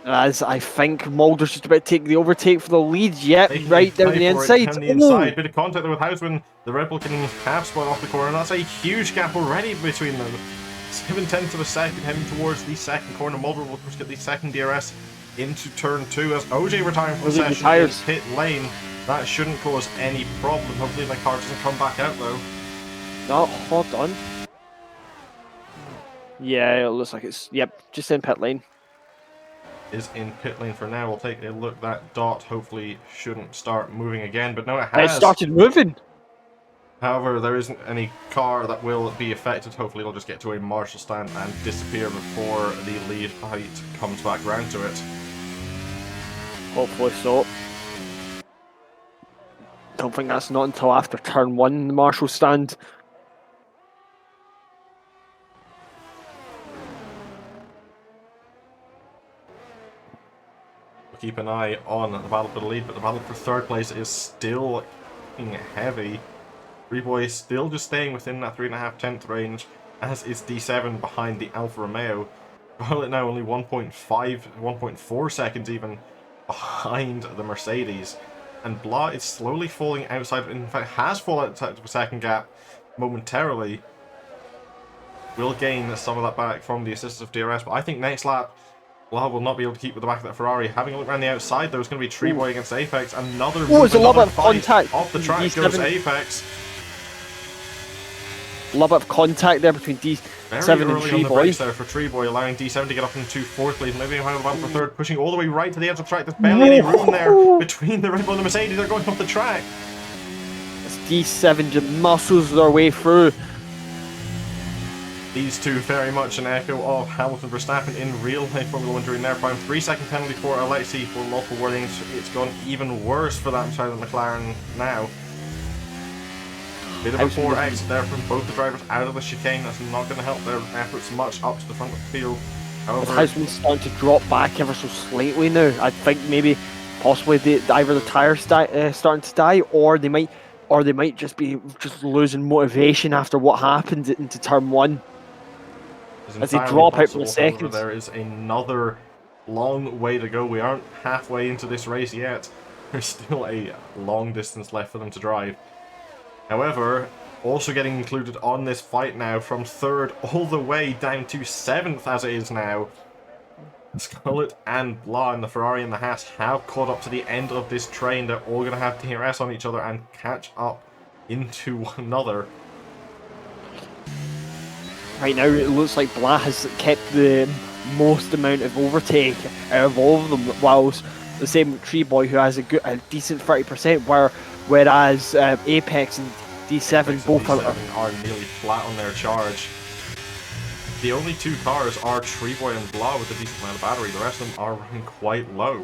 As I think Mulder's just about to take the overtake for the lead. Yep, right down the inside. Down the inside. Bit of contact there with Houseman. The Red Bull getting half spot off the corner. That's a huge gap already between them. 7 tenths of a second heading towards the second corner. Mulder will of course get the second DRS into turn 2 as OJ retiring from the OJ session in retires. pit lane. That shouldn't cause any problem. Hopefully my car doesn't come back out though. No, hold on. Yeah, it looks like it's, yep, just in pit lane. Is in pit lane for now. We'll take a look. That dot hopefully shouldn't start moving again, but no, it has. It started moving. However, there isn't any car that will be affected. Hopefully it'll just get to a marshal stand and disappear before the lead fight comes back round to it. Hopefully so. Don't think that's not until after turn 1, the marshal stand. We'll keep an eye on the battle for the lead, but the battle for third place is still heavy. Boy still just staying within that 3.5 range, as is D7 behind the Alfa Romeo. Scarlett now only 1.4 seconds even behind the Mercedes. And Blah is slowly falling outside, in fact has fallen outside of a second gap momentarily. Will gain some of that back from the assistance of DRS, but I think next lap Blah will not be able to keep with the back of that Ferrari. Having a look around the outside though, it's going to be Tree Boy against Apex. Another it's a lot of fight. contact. Off the track goes Apex. A lot of contact there between D7 and Tree Boy. There for Tree Boy, allowing D7 to get up into fourth place, maybe behind the battle for third, pushing all the way right to the edge of the track. There's barely any room there between the Red Bull and the Mercedes. They're going off the track. As D7 just muscles their way through. These two very much an echo of Hamilton Verstappen in real life Formula 1 during their prime. 3-second penalty for Alexi for multiple warnings. It's gone even worse for that side of the McLaren now. Bit of a poor exit there from both the drivers out of the chicane. That's not going to help their efforts much up to the front of the field. However, Houseman's starting to drop back ever so slightly now. I think maybe, possibly, either the tires starting to die, or they might just be losing motivation after what happened into turn 1. As they drop out for a second. There is another long way to go. We aren't halfway into this race yet. There's still a long distance left for them to drive. However, also getting included on this fight now from third all the way down to 7th as it is now. Scarlett and Blah and the Ferrari and the Haas have caught up to the end of this train. They're all going to have to DRS on each other and catch up into one another. Right now, it looks like Blah has kept the most amount of overtake out of all of them, whilst the same with Tree Boy, who has a decent 30%, whereas Apex and D7 both are nearly flat on their charge. The only two cars are Tree Boy and Blah with a decent amount of battery. The rest of them are running quite low.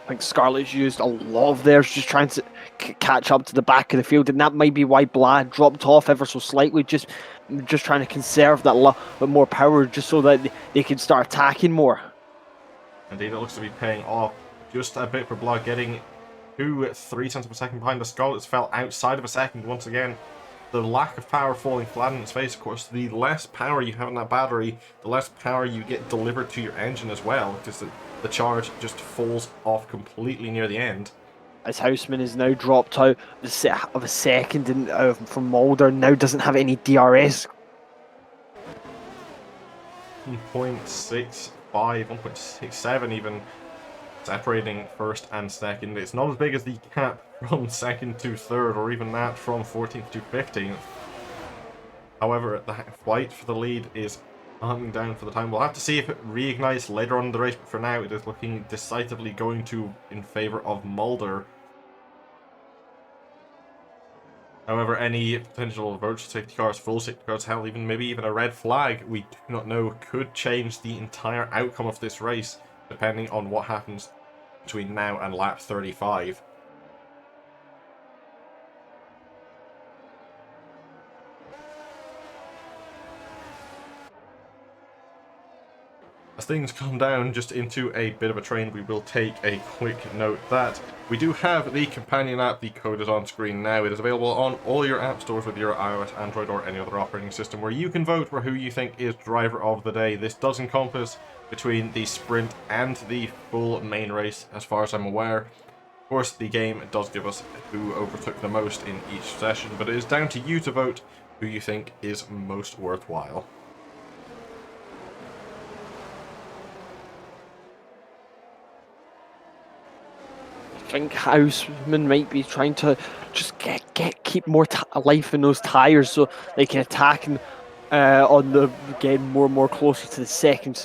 I think Scarlett's used a lot of theirs just trying to catch up to the back of the field, and that might be why Blah dropped off ever so slightly, just trying to conserve that little bit more power just so that they can start attacking more. Indeed, it looks to be paying off just a bit for Blah, getting 3 tenths of a second behind. The Scarletts fell outside of a second once again. The lack of power falling flat in its face, of course, the less power you have in that battery, the less power you get delivered to your engine as well, because the charge just falls off completely near the end. As Houseman is now dropped out of a second from Mulder, now doesn't have any DRS. 1.65, 1.67 even, separating first and second. It's not as big as the gap from second to third, or even that from 14th to 15th. However, the fight for the lead is hunting down for the time. We'll have to see if it reignites later on in the race, but for now it is looking decisively going in favour of Mulder. However, any potential virtual safety cars, full safety cars, hell, maybe even a red flag, we do not know, could change the entire outcome of this race, depending on what happens between now and lap 35. As things calm down just into a bit of a train, we will take a quick note that we do have the companion app. The code is on screen now. It is available on all your app stores with your iOS, Android, or any other operating system, where you can vote for who you think is driver of the day. This does encompass between the sprint and the full main race, as far as I'm aware. Of course, the game does give us who overtook the most in each session, but it is down to you to vote who you think is most worthwhile. think Houseman might be trying to just keep more life in those tires so they can attack and on the getting more and more closer to the second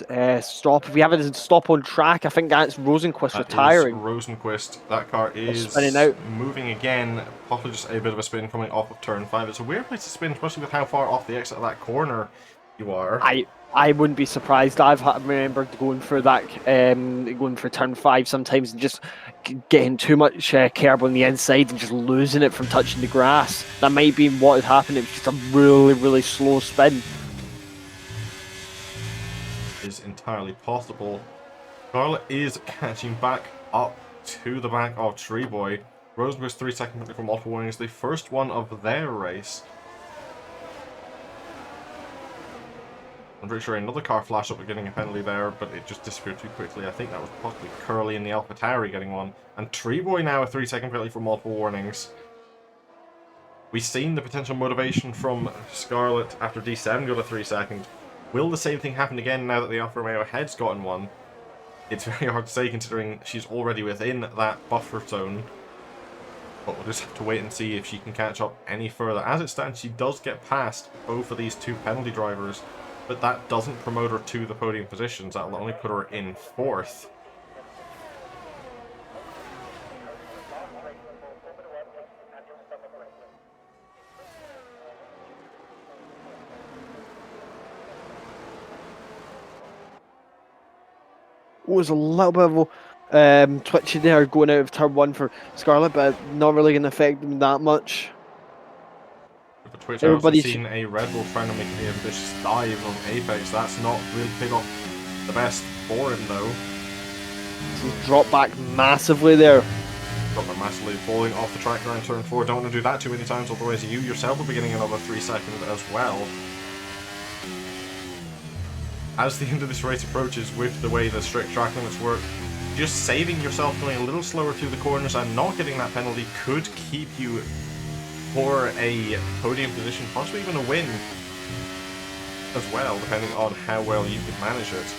stop. If we have a stop on track, I think that's Rosenquist That is retiring. Rosenquist. That car Spinning is out. moving again. Possibly just a bit of a spin coming off of turn 5. It's a weird place to spin, especially with how far off the exit of that corner you are. I wouldn't be surprised. I've remembered going for that, going for turn 5 sometimes and just getting too much curb on the inside and just losing it from touching the grass. That might be what had happened. It was just a really slow spin. Is entirely possible. Scarlet is catching back up to the back of Tree Boy. Rosenquist 3-second penalty for multiple warnings, the first one of their race. I'm pretty sure another car flashed up with getting a penalty there, but it just disappeared too quickly. I think that was possibly Curly in the AlphaTauri getting one. And Tree Boy now a 3-second penalty for multiple warnings. We've seen the potential motivation from Scarlet after D7 got a 3-second. Will the same thing happen again now that the Alfa Romeo head's gotten one? It's very hard to say considering she's already within that buffer zone. But we'll just have to wait and see if she can catch up any further. As it stands, she does get past both of these two penalty drivers, but that doesn't promote her to the podium positions. That'll only put her in 4th. Was a little bit of a twitchy there going out of turn 1 for Scarlet, but not really going to affect them that much. For Twitch, I've also seen a Red Bull trying to make an ambitious dive on Apex. That's not really paid off the best for him, though. So drop back massively there. Drop back massively, falling off the track around turn 4. Don't want to do that too many times, otherwise you yourself will be getting another 3 seconds as well. As the end of this race approaches, with the way the strict track limits work, just saving yourself going a little slower through the corners and not getting that penalty could keep you for a podium position, possibly even a win as well, depending on how well you can manage it.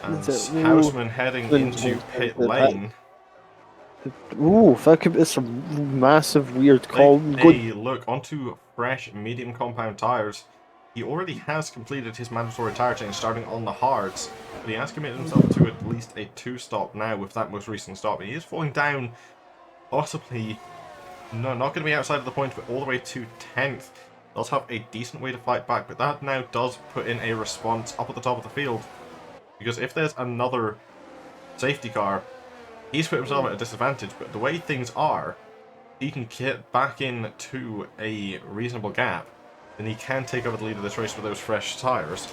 And Houseman heading into pit lane. Ooh, that could be some massive weird call. Hey, look, onto fresh medium compound tyres. He already has completed his mandatory tyre change starting on the hards, but he has committed himself to at least a 2-stop now with that most recent stop. He is falling down, possibly, no, not going to be outside of the point, but all the way to 10th. Does have a decent way to fight back, but that now does put in a response up at the top of the field. Because if there's another safety car, he's put himself at a disadvantage, but the way things are, he can get back into a reasonable gap, and he can take over the lead of this race with those fresh tyres.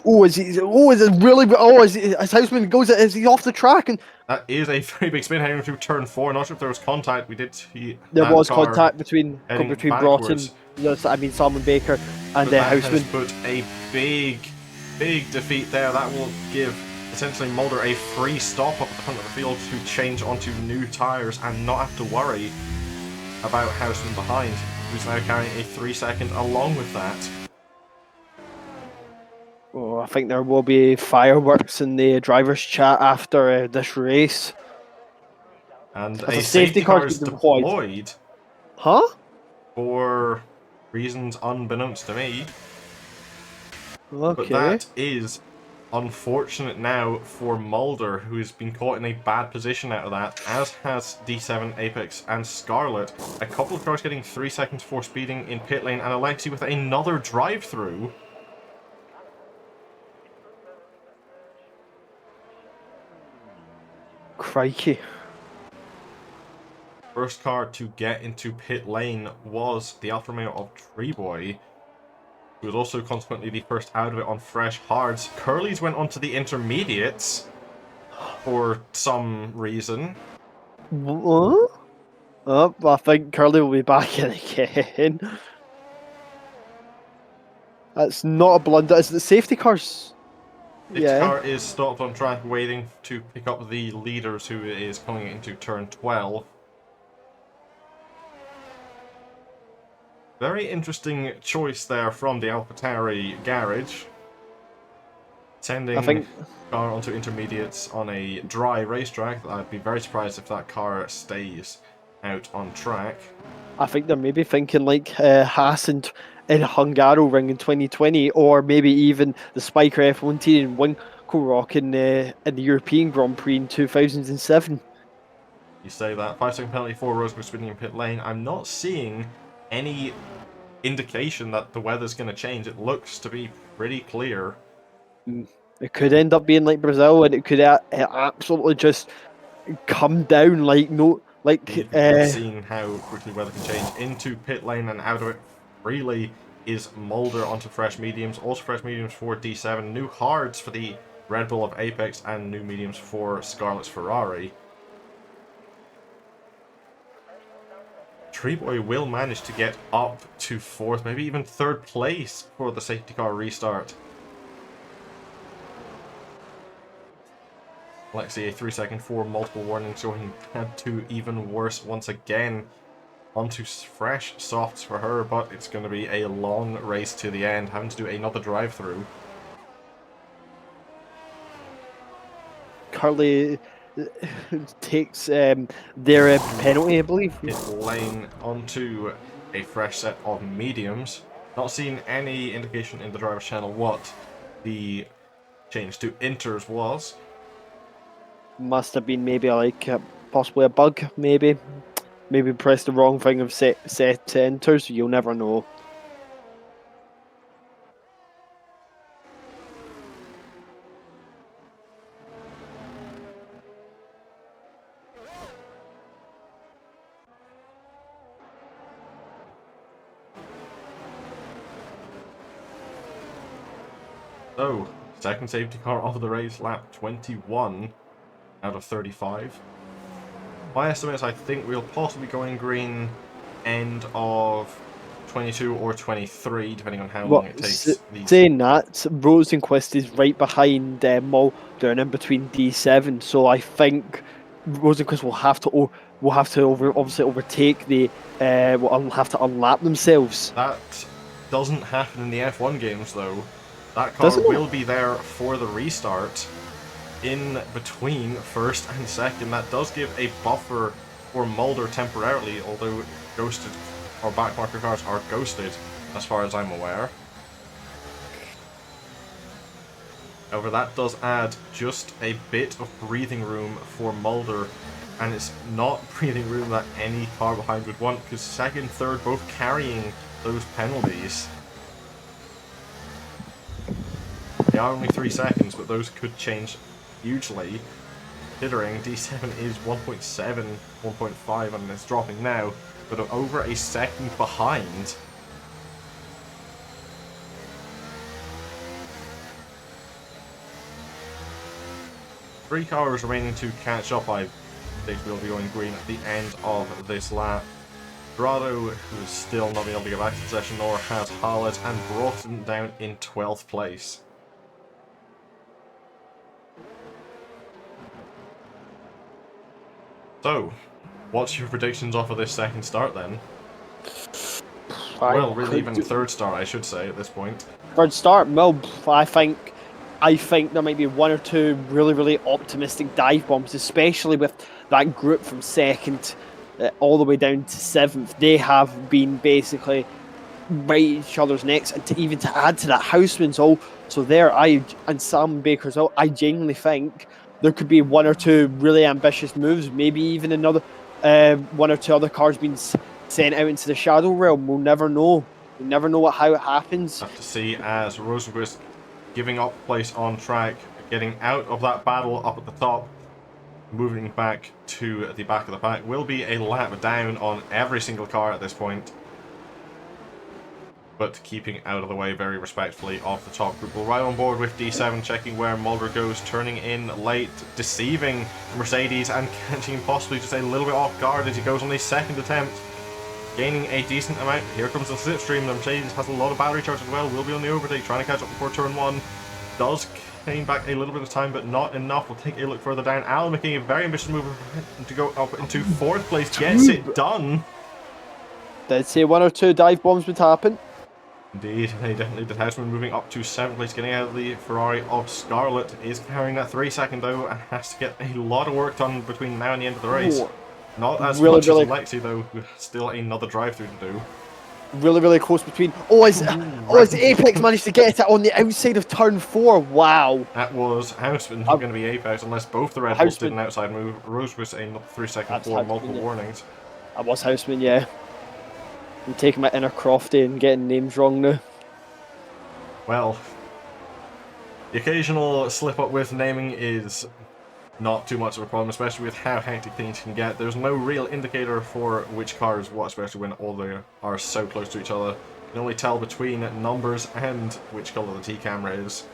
Oh, is he? Oh, is it really? Oh, as Houseman goes, is he off the track? And that is a very big spin heading through turn 4. Not sure if there was contact. We did see there was contact between Broughton, Simon Baker, and Houseman. Has put a big defeat there. That will give essentially Mulder a free stop up at the front of the field to change onto new tyres and not have to worry about Houseman behind, who's now carrying a 3-second along with that. Oh, I think there will be fireworks in the driver's chat after this race. And a safety car is deployed. Huh? For reasons unbeknownst to me. Okay. But that is unfortunate now for Mulder, who has been caught in a bad position out of that, as has D7, Apex, and Scarlet. A couple of cars getting 3 seconds for speeding in pit lane, and Alexi with another drive-through. Crikey. First car to get into pit lane was the Alfa Romeo of Treeboy, who was also consequently the first out of it on fresh hards. Curly's went on to the intermediates for some reason. What? Oh, I think Curly will be back in again. That's not a blunder. Is the safety cars? Safety Yeah. car is stopped on track waiting to pick up the leaders who is coming into turn 12. Very interesting choice there from the AlphaTauri garage. I Sending think car onto intermediates on a dry racetrack. I'd be very surprised if that car stays out on track. they're maybe thinking like Haas in Hungaroring in 2020, or maybe even the Spiker F1 team in Winkelrock in the European Grand Prix in 2007. You say that. 5-second penalty for Rosenberg spinning in pit lane. I'm not seeing any indication that the weather's going to change. It looks to be pretty clear. It could end up being like Brazil, and it could absolutely just come down like no like. We've seen how quickly weather can change. Into pit lane and out of it freely is Mulder onto fresh mediums. Also fresh mediums for D7. New hards for the Red Bull of Apex and new mediums for Scarlett's Ferrari. Treeboy will manage to get up to 4th, maybe even 3rd place for the safety car restart. Lexi, a 3-second for multiple warnings, going bad to even worse once again. Onto fresh softs for her, but it's going to be a long race to the end, having to do another drive-through. Curly takes their penalty, I believe. Pit lane onto a fresh set of mediums. Not seeing any indication in the driver's channel what the change to inters was. Must have been maybe like possibly a bug, maybe pressed the wrong thing of set enter, so you'll never know. So, second safety car of the race, lap 21 out of 35. My estimates, I think we'll possibly go in green end of 22 or 23, depending on how long it takes these. Saying that, Rosenquist is right behind Mulder and in between D7, so I think Rosenquist will have to obviously overtake will have to unlap themselves. That doesn't happen in the F1 games, though. That car Doesn't it? will be there for the restart in between first and second. That does give a buffer for Mulder temporarily, although ghosted or backmarker cars are ghosted, as far as I'm aware. However, that does add just a bit of breathing room for Mulder, and it's not breathing room that any car behind would want, because second, third, both carrying those penalties. They are only 3 seconds, but those could change hugely, considering D7 is 1.7, 1.5, and it's dropping now, but over a second behind. Three cars remaining to catch up. I think we'll be going green at the end of this lap. Dorado, who's still not been able to get back to the session, nor has Harlett, and Broughton down in 12th place. So, what's your predictions off of this second start then? Well, really even third start, I should say, at this point. Third start, well, I think there might be one or two really optimistic dive bombs, especially with that group from second all the way down to seventh. They have been basically right each other's necks, and even to add to that, Houseman's also there. And Sam Baker's out. I genuinely think there could be one or two really ambitious moves, maybe even another one or two other cars being sent out into the shadow realm. We'll never know. We never know how it happens. Have to see as Rosenquist giving up place on track, getting out of that battle up at the top, moving back to the back of the pack. Will be a lap down on every single car at this point. but keeping out of the way very respectfully of the top group. We're right on board with D7, checking where Mulder goes, turning in late, deceiving Mercedes and catching possibly just a little bit off guard as he goes on the second attempt, gaining a decent amount. Here comes the slipstream. The Mercedes has a lot of battery charge as well, will be on the overtake, trying to catch up before turn 1. Does gain back a little bit of time, but not enough. We'll take a look further down. Alan making a very ambitious move to go up into 4th place, gets it done. Did say 1 or 2 dive bombs would happen. Indeed, they definitely did. Houseman moving up to 7th place, getting out of the Ferrari of Scarlett. Is carrying that 3 second though, and has to get a lot of work done between now and the end of the race. Not as much as Alexi though, who has still another drive-through to do. Really close between. As Apex managed to get it on the outside of turn 4. Wow. That was Houseman going to be Apex unless both the Red Bulls did an outside move. Rose was a 3 second for multiple warnings. That was Houseman, yeah. I'm taking my inner Crofty and getting names wrong now. Well, the occasional slip up with naming is not too much of a problem, especially with how hectic things can get. There's no real indicator for which car is what, especially when all they are so close to each other. You can only tell between numbers and which colour the T camera is.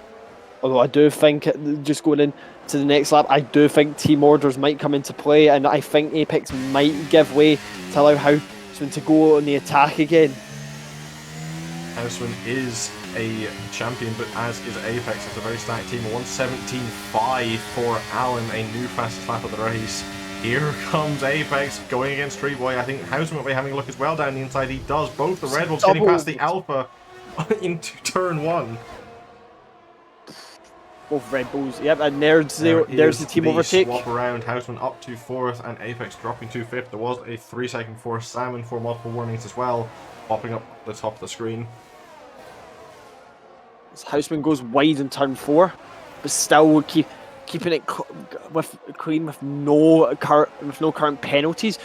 Although I do think, just going in to the next lap, I do think team orders might come into play, and I think Apex might give way to allow Houseman to go on the attack again. Houseman is a champion, but as is Apex. It's a very stacked team. 117.5 for Alan, a new fastest lap of the race. Here comes Apex going against Tree Boy. I think Houseman will be having a look as well down the inside. He does. Both the Red Bulls getting past the Alpha into turn 1. Both Red Bulls. Yep, and there's the team overtake. Swap around. Houseman up to 4th and Apex dropping to 5th. There was a 3 second for Salmon for multiple warnings as well, popping up the top of the screen. Houseman goes wide in turn 4, but still keeping it clean with no current penalties.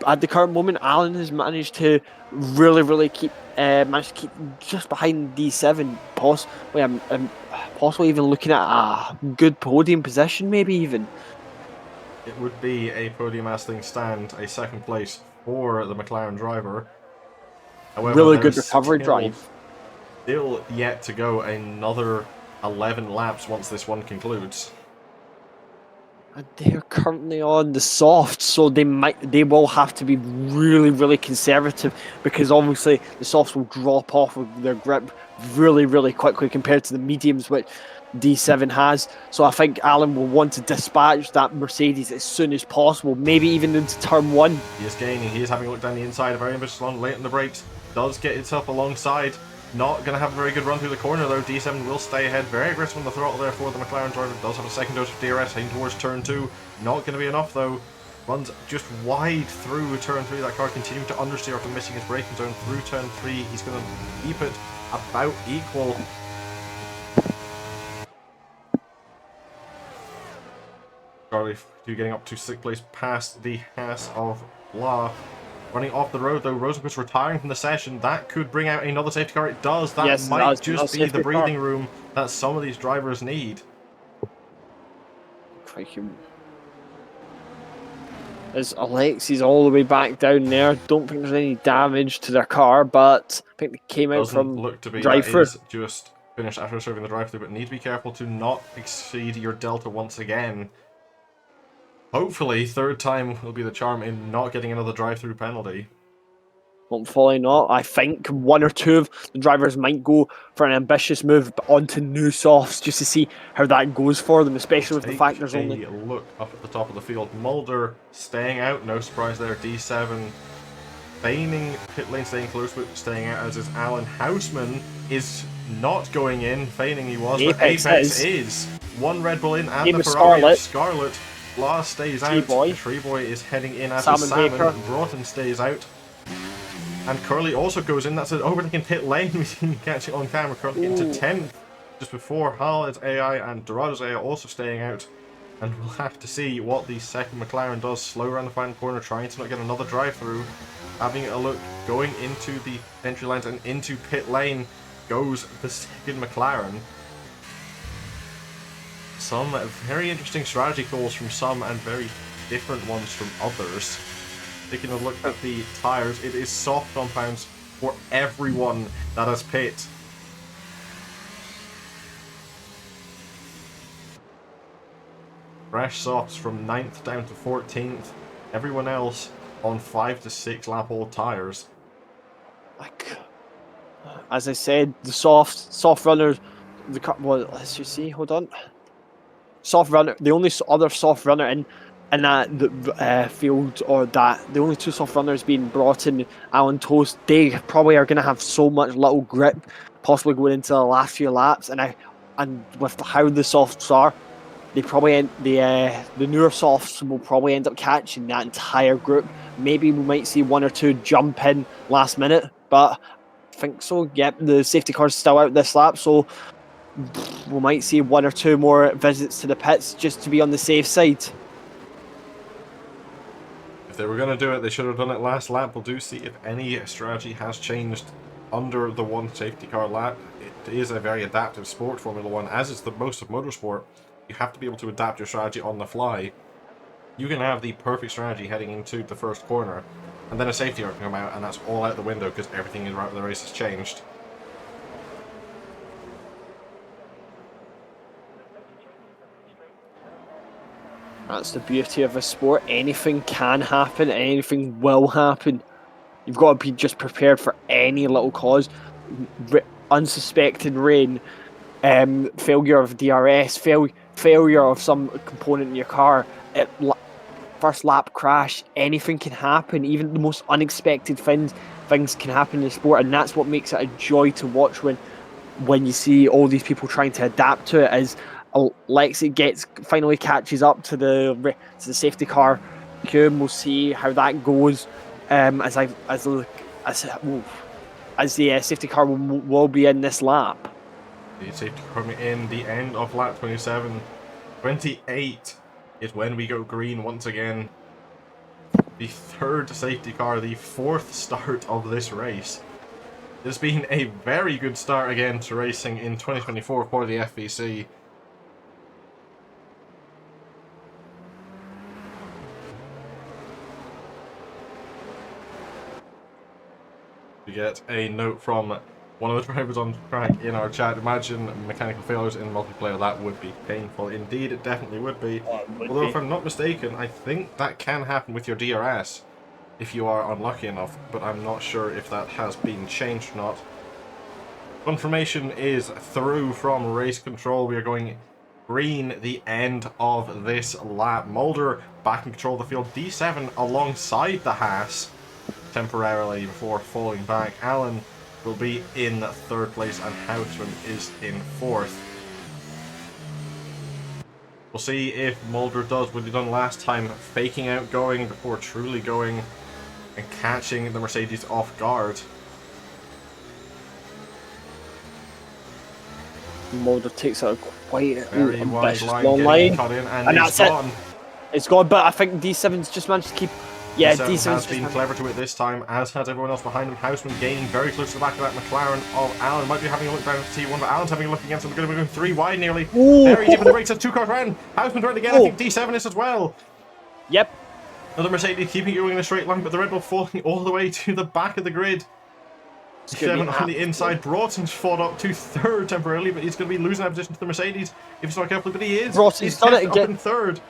At the current moment, Alan has managed to really keep just behind D7, possibly even looking at a good podium position, maybe even. It would be a podium as things stand, a 2nd place for the McLaren driver. However, really good recovery drive. Still yet to go another 11 laps once this one concludes. And they're currently on the softs, so they will have to be really conservative, because obviously the softs will drop off of their grip really quickly compared to the mediums which D7 has. So I think Alan will want to dispatch that Mercedes as soon as possible, maybe even into turn 1. He is gaining. He is having a look down the inside. A very ambitious one late in the brakes. Does get itself alongside. Not going to have a very good run through the corner though. D7 will stay ahead. Very aggressive on the throttle there for the McLaren driver. Does have a second dose of DRS heading towards turn 2. Not going to be enough though. Runs just wide through turn 3. That car continuing to understeer after missing his braking zone through turn 3. He's going to keep it about equal. Charlie getting up to 6th place past the Haas of Blah. Running off the road though, Rosenquist retiring from the session. That could bring out another safety car. It does. That might just be the breathing room that some of these drivers need. As Alexi's all the way back down there. Don't think there's any damage to their car, but I think they came out from look to be drive-through. Just finished after serving the drive-through, but need to be careful to not exceed your delta once again. Hopefully, 3rd time will be the charm in not getting another drive-through penalty. Hopefully not. I think 1 or 2 of the drivers might go for an ambitious move onto new softs just to see how that goes for them, especially with the fact there's only... a look up at the top of the field. Mulder staying out, no surprise there. D7 feigning pit lane, staying close but staying out, as is Alan. Houseman is not going in, feigning he was, but Apex is. 1 Red Bull in and the Ferrari Scarlett. Blah stays out. Tree Boy is heading in as Salmon. Broughton stays out. And Curly also goes in. That's an overtaking pit lane. We can catch it on camera. Curly into 10th just before Haaland's AI and Dorado's AI also staying out. And we'll have to see what the 2nd McLaren does. Slow around the final corner, trying to not get another drive through. Having a look, going into the entry lines and into pit lane goes the 2nd McLaren. Some very interesting strategy calls from some and very different ones from others. Taking a look at the tyres, it is soft compounds for everyone that has pit. Fresh softs from 9th down to 14th. Everyone else on 5 to 6 lap old tyres. Like, as I said, the soft runners, well, let's just see. Hold on. Soft runner. The only other soft runner in that field, or that the only two soft runners being brought in, Alan Toast. They probably are going to have so much little grip, possibly going into the last few laps, and with how the softs are, they probably the newer softs will probably end up catching that entire group. Maybe we might see one or two jump in last minute, but I think so. Yep, the safety car's still out this lap, so we might see one or two more visits to the pits just to be on the safe side. If they were going to do it, they should have done it last lap. We'll do see if any strategy has changed under the one safety car lap. It is a very adaptive sport, Formula 1, as is the most of motorsport. You have to be able to adapt your strategy on the fly. You can have the perfect strategy heading into the first corner, and then a safety car can come out, and that's all out the window because everything in the race has changed. That's the beauty of a sport. Anything can happen, anything will happen. You've got to be just prepared for any little cause. Unsuspected rain, failure of DRS, failure of some component in your car, first lap crash, anything can happen. Even the most unexpected things can happen in the sport, and that's what makes it a joy to watch when you see all these people trying to adapt to it. As Lexi finally catches up to the safety car queue, and we'll see how that goes. As the safety car will be in this lap. The safety car coming in the end of lap 27. 28 is when we go green once again. The third safety car, the fourth start of this race. It's been a very good start again to racing in 2024 for the FVC. We get a note from one of the drivers on track in our chat. Imagine mechanical failures in multiplayer. That would be painful. Indeed, it definitely would be. Although, if I'm not mistaken, I think that can happen with your DRS if you are unlucky enough, but I'm not sure if that has been changed or not. Confirmation is through from race control. We are going green the end of this lap. Mulder back in control of the field. D7 alongside the Haas temporarily before falling back. Allen will be in third place and Houseman is in fourth. We'll see if Mulder does what he done last time, faking out going before truly going and catching the Mercedes off guard. Mulder takes out quite a Very wide line, long getting line, cut in, and that's it's gone. It's gone, but I think D7's just managed to keep. Yeah, D7 has been clever to it this time, as has everyone else behind him. Houseman gaining very close to the back of that McLaren of Allen. Might be having a look down at T1, but Allen's having a look against him. We're going to be going 3 wide nearly. Ooh. Very deep in the race, as 2 cars round. Houseman's right again. I think D7 is as well. Yep. Another Mercedes keeping it going in a straight line, but the Red Bull falling all the way to the back of the grid. D7 on the inside. Broughton's fought up to third temporarily, but he's going to be losing that position to the Mercedes if he's not careful. But he is. Broughton's done it again. Up in third.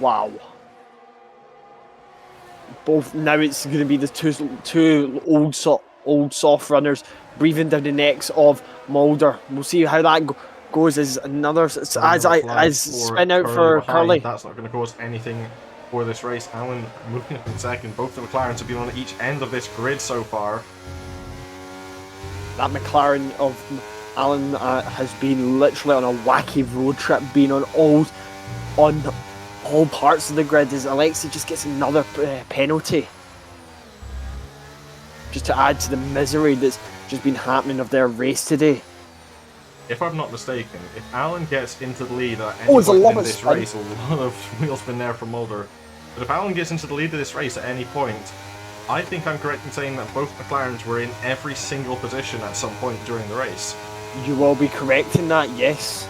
Wow. Both now it's going to be the two old soft runners breathing down the necks of Mulder. We'll see how that goes as another as spin out for Curly. That's not going to cause anything for this race. Allen moving up in second. Both the McLarens have been on each end of this grid so far. That McLaren of Allen has been literally on a wacky road trip, being on all parts of the grid, as Alexi just gets another penalty. Just to add to the misery that's just been happening of their race today. If I'm not mistaken, if Allen gets into the lead at any point in this race, a lot of wheel spin there from Mulder. But if Allen gets into the lead of this race at any point, I think I'm correct in saying that both McLarens were in every single position at some point during the race. You will be correct in that, yes.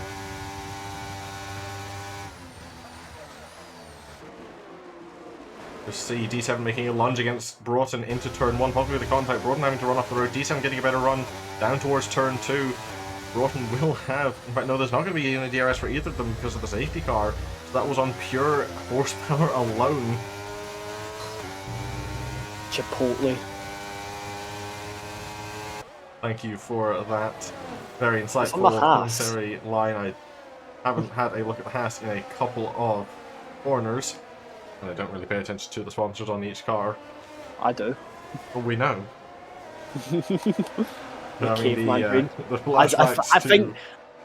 Just see D7 making a lunge against Broughton into turn 1, possibly the contact. Broughton having to run off the road. D7 getting a better run down towards turn 2. Broughton will have... In fact, no, there's not going to be any DRS for either of them because of the safety car. So that was on pure horsepower alone. Chipotle. Thank you for that very insightful commentary line. I haven't had a look at the Haas in a couple of corners, and I don't really pay attention to the sponsors on each car. I do. Well, we know. The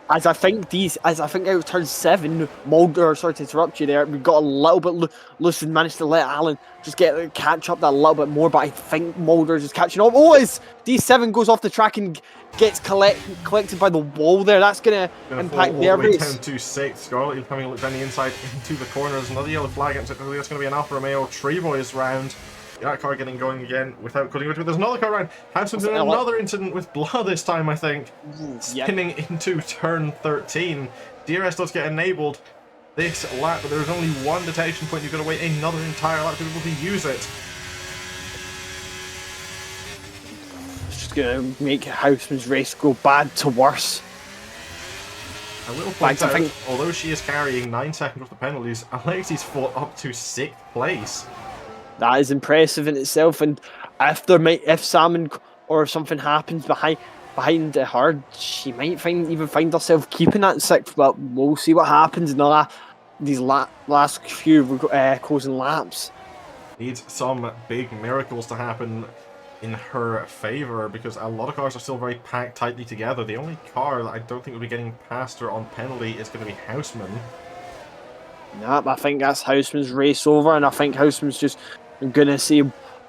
As I think out of turn 7, Mulder, sorry to interrupt you there, we got a little bit loose and managed to let Alan just catch up that a little bit more, but I think Mulder's just catching up. Oh, as D7 goes off the track and gets collected by the wall there, that's going to impact their race. Down to 6th. Scarlett having a look down the inside into the corners. Another yellow flag. That's going to be an Alfa Romeo Trevois round. That car getting going again without cutting into it. There's another car round. Hanson's in another incident with Blah this time, I think. Spinning into turn 13. DRS does get enabled this lap, but there's only one detection point. You've got to wait another entire lap to be able to use it. It's just going to make Houseman's race go bad to worse. I will point out, although she is carrying 9 seconds worth of penalties, Alexi's fought up to 6th place. That is impressive in itself, and if Salmon or something happens behind her, she might even find herself keeping that 6th. But we'll see what happens in these last few closing laps. Needs some big miracles to happen in her favour, because a lot of cars are still very packed tightly together. The only car that I don't think will be getting past her on penalty is going to be Houseman. Nah, I think that's Houseman's race over, and I think Houseman's just going to see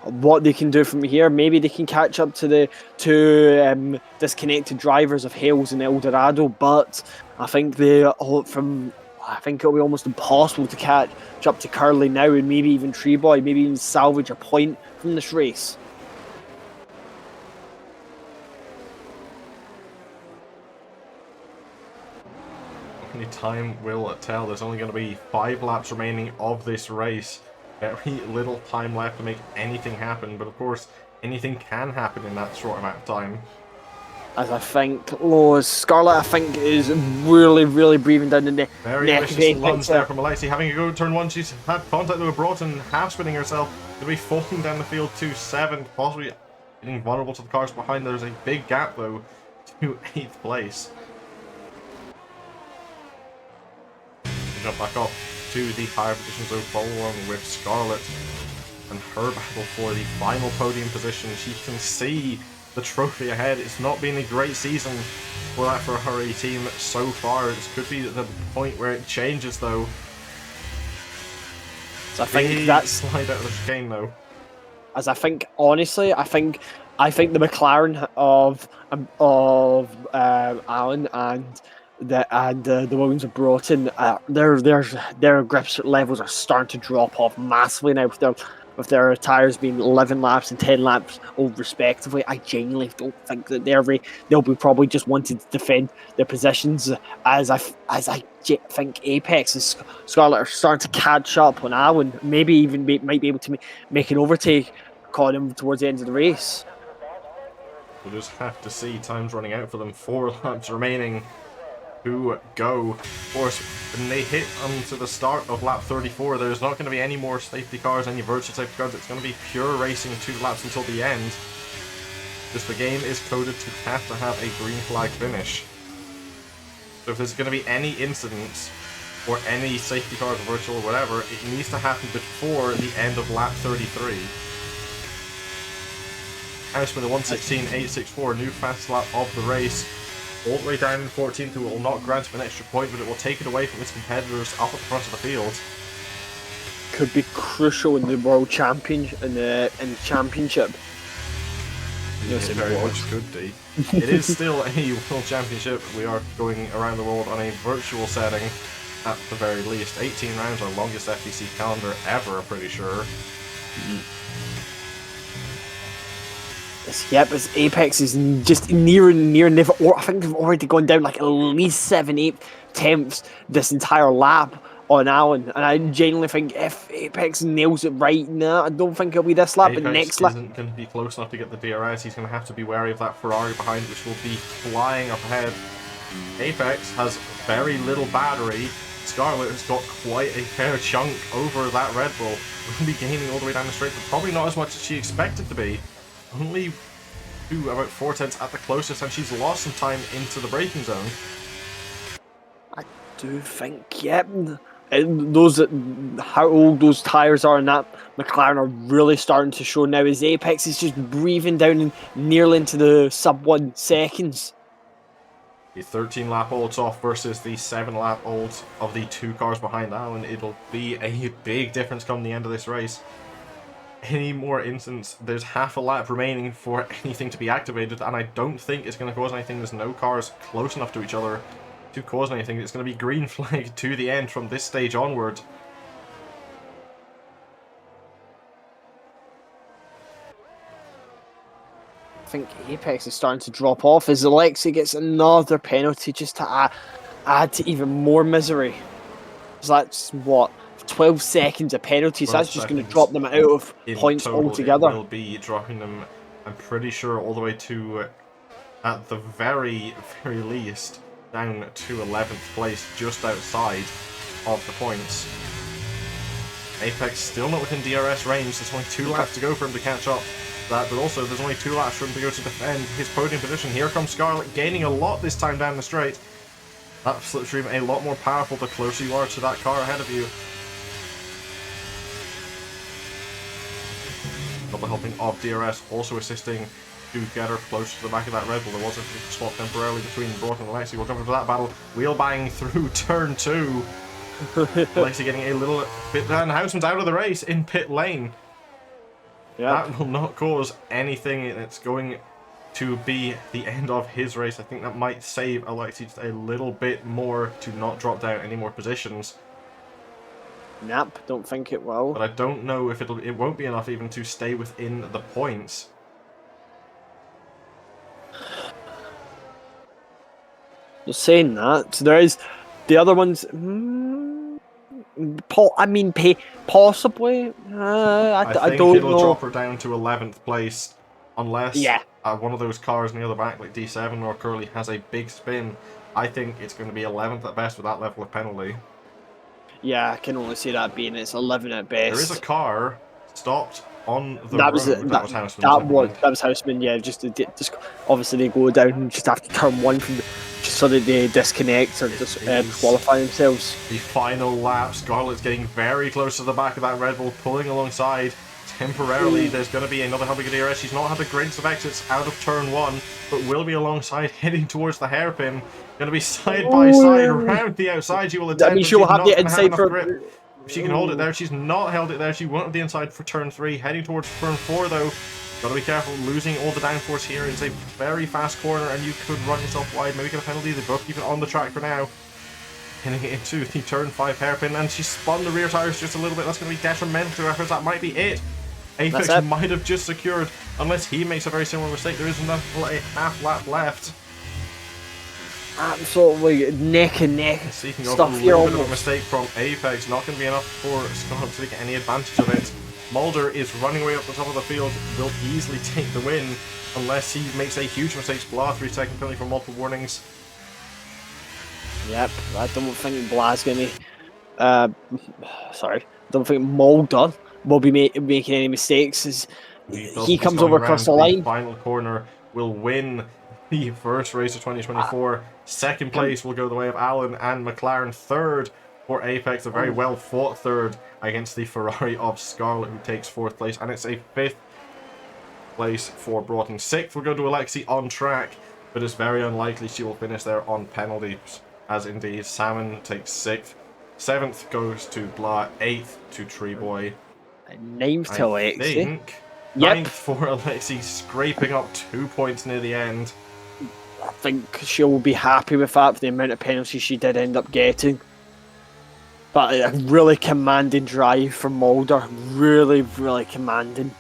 what they can do from here. Maybe they can catch up to the two disconnected drivers of Hales and Eldorado, but I think it'll be almost impossible to catch up to Curly now, and maybe even Treeboy, maybe even salvage a point from this race. Only time will tell. There's only going to be 5 laps remaining of this race. Very little time left to make anything happen, but of course, anything can happen in that short amount of time. As I think, Scarlett, I think, is really, really breathing down the neck. Very vicious lunge there from Alexi. Having a go at turn 1, she's had contact with Broughton, half spinning herself. Going to be falling down the field to 7th, possibly getting vulnerable to the cars behind. There's a big gap, though, to 8th place. Jump back up to the higher positions, though, following with Scarlett and her battle for the final podium position. She can see the trophy ahead. It's not been a great season for that Ferrari team so far. This could be the point where it changes, though. So I think that's slide out of the chicane, though. As I think, honestly, I think the McLaren of Allen and the Williams have brought in, their grip levels are starting to drop off massively now with their tyres being 11 laps and 10 laps old respectively. I genuinely don't think that they'll be probably just wanting to defend their positions, as I think Apex and Scarlett are starting to catch up on Allen, maybe even might be able to make an overtake on him towards the end of the race. We'll just have to see. Time's running out for them. 4 laps remaining to go. Of course, when they hit onto the start of lap 34, there's not going to be any more safety cars, any virtual safety cars. It's going to be pure racing 2 laps until the end. Just the game is coded to have a green flag finish. So if there's going to be any incidents or any safety cars or virtual or whatever, it needs to happen before the end of lap 33. Houseman, the 1:16.864, new fast lap of the race. All the way down in 14th, who will not grant him an extra point, but it will take it away from his competitors up at the front of the field. Could be crucial in the world championship. Yes, it very much could be. It is still a world championship. We are going around the world on a virtual setting, at the very least. 18 rounds, our longest FVC calendar ever, I'm pretty sure. Yep, as Apex is just near never, or I think they've already gone down like at least 7-8 attempts this entire lap. on Allen, and I genuinely think if Apex nails it right now, I don't think it'll be this lap, but Apex next lap. isn't going to be close enough to get the DRS. He's going to have to be wary of that Ferrari behind, which will be flying up ahead. Apex has very little battery. Scarlett has got quite a fair chunk over that Red Bull. Will be gaining all the way down the straight, but probably not as much as she expected to be. Only about 4/10 at the closest, and she's lost some time into the braking zone. I do think, yep. Those how old those tires are in that McLaren are really starting to show now as Apex is just breathing down and nearly into the sub 1 seconds. The 13-lap olds off versus the 7-lap olds of the 2 cars behind Allen. It'll be a big difference come the end of this race. Any more instance, there's half a lap remaining for anything to be activated, and I don't think it's going to cause anything. There's no cars close enough to each other to cause anything. It's going to be green flag to the end from this stage onward. I think Apex is starting to drop off as Alexi gets another penalty just to add to even more misery. So that's what, 12 seconds of penalties. So that's just going to drop them out of points altogether. It will be dropping them, I'm pretty sure, all the way to, at the very, very least, down to 11th place, just outside of the points. Apex still not within DRS range. There's only 2 laps to go for him to catch up to that, but also there's only 2 laps for him to go to defend his podium position. Here comes Scarlett, gaining a lot this time down the straight. That slipstream a lot more powerful the closer you are to that car ahead of you. Double helping of DRS also assisting to get her closer to the back of that Red Bull. There was a swap temporarily between Broughton and Alexi. We'll jump into that battle. Wheel bang through turn 2. Alexi getting a little bit down. Houseman's out of the race in pit lane. Yep. That will not cause anything. It's going to be the end of his race. I think that might save Alexi just a little bit more to not drop down any more positions. Nope, don't think it will. But I don't know if it won't be enough even to stay within the points. You're saying that. So there is the other ones. Possibly. I think don't it'll know. drop her down to 11th place unless one of those cars near the back, like D7 or Curly, has a big spin. I think it's going to be 11th at best with that level of penalty. Yeah, I can only see that being it's 11 at best. There is a car stopped on the road. That was Houseman. That was Houseman. Yeah, just obviously they go down and just after turn 1 from just so that they disconnect or just qualify themselves. The final lap. Scarlett's getting very close to the back of that Red Bull, pulling alongside. Temporarily, there's going to be another Hubby DRS. She's not had the greatest of exits out of turn 1, but will be alongside, heading towards the hairpin. Going to be side by side around the outside. She will attempt. I mean, she'll have the inside for grip. If she can hold it there, she's not held it there. She won't have the inside for turn 3. Heading towards turn 4 though. Got to be careful losing all the downforce here. It's a very fast corner, and you could run yourself wide. Maybe get a penalty. They're both even on the track for now. Heading into the turn 5 hairpin, and she spun the rear tires just a little bit. That's going to be detrimental to her efforts. That might be it. Apex might have just secured, unless he makes a very similar mistake. There isn't a half lap left. Absolutely neck and neck Seeking stuff a here. little bit of a mistake from Apex. Not going to be enough for Scott to take any advantage of it. Mulder is running away up the top of the field. Will easily take the win, unless he makes a huge mistake. Blah, 3-second penalty for multiple warnings. Yep, I don't think Blah's going to... sorry. I don't think Mulder will be making any mistakes as he comes over across the line. The final corner will win the first race of 2024. Second place will go the way of Allen and McLaren. Third for Apex, a very well fought third against the Ferrari of Scarlett, who takes 4th place, and it's a 5th place for Broughton. 6th will go to Alexi on track, but it's very unlikely she will finish there on penalties, as indeed Salmon takes 6th. 7th goes to Blah, 8th to Treeboy. 9th to Alexi. I think 9th for Alexi, scraping up 2 points near the end. I think she'll be happy with that for the amount of penalties she did end up getting. But a really commanding drive from Mulder. Really, really commanding.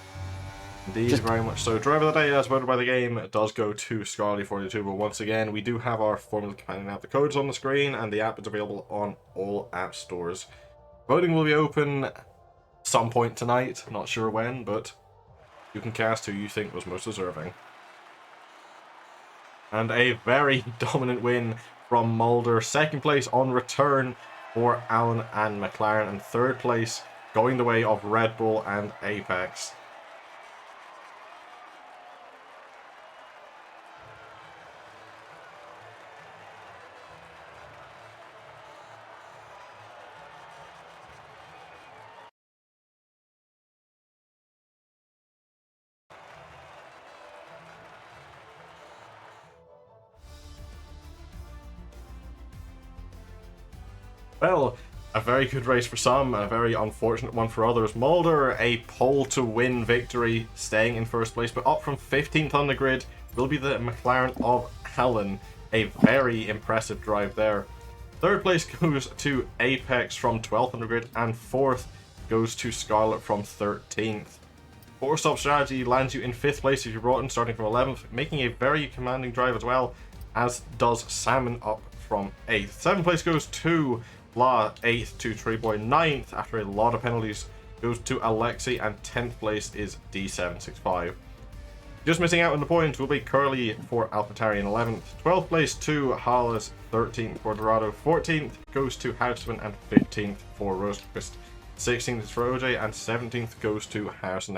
Indeed, very much so. Driver of the day, as voted by the game, does go to Scarly42, but once again, we do have our Formula Companion app. The code's on the screen, and the app is available on all app stores. Voting will be open some point tonight, not sure when, but you can cast who you think was most deserving. And a very dominant win from Mulder. Second place on return for Allen and McLaren, and third place going the way of Red Bull and Apex. Well, a very good race for some, a very unfortunate one for others. Mulder, a pole to win victory, staying in first place, but up from 15th on the grid will be the McLaren of Allen. A very impressive drive there. Third place goes to Apex from 12th on the grid, and fourth goes to Scarlet from 13th. Four-stop strategy lands you in 5th place if you're brought in, starting from 11th, making a very commanding drive as well, as does Salmon up from 8th. 7th place goes to La, 8th to Treeboy, 9th after a lot of penalties goes to Alexi, and 10th place is D765. Just missing out on the point will be Curly for AlphaTauri in 11th, 12th place to Hollis, 13th for Dorado, 14th goes to Houseman, and 15th for Rosequist, 16th is for OJ, and 17th goes to Harrison.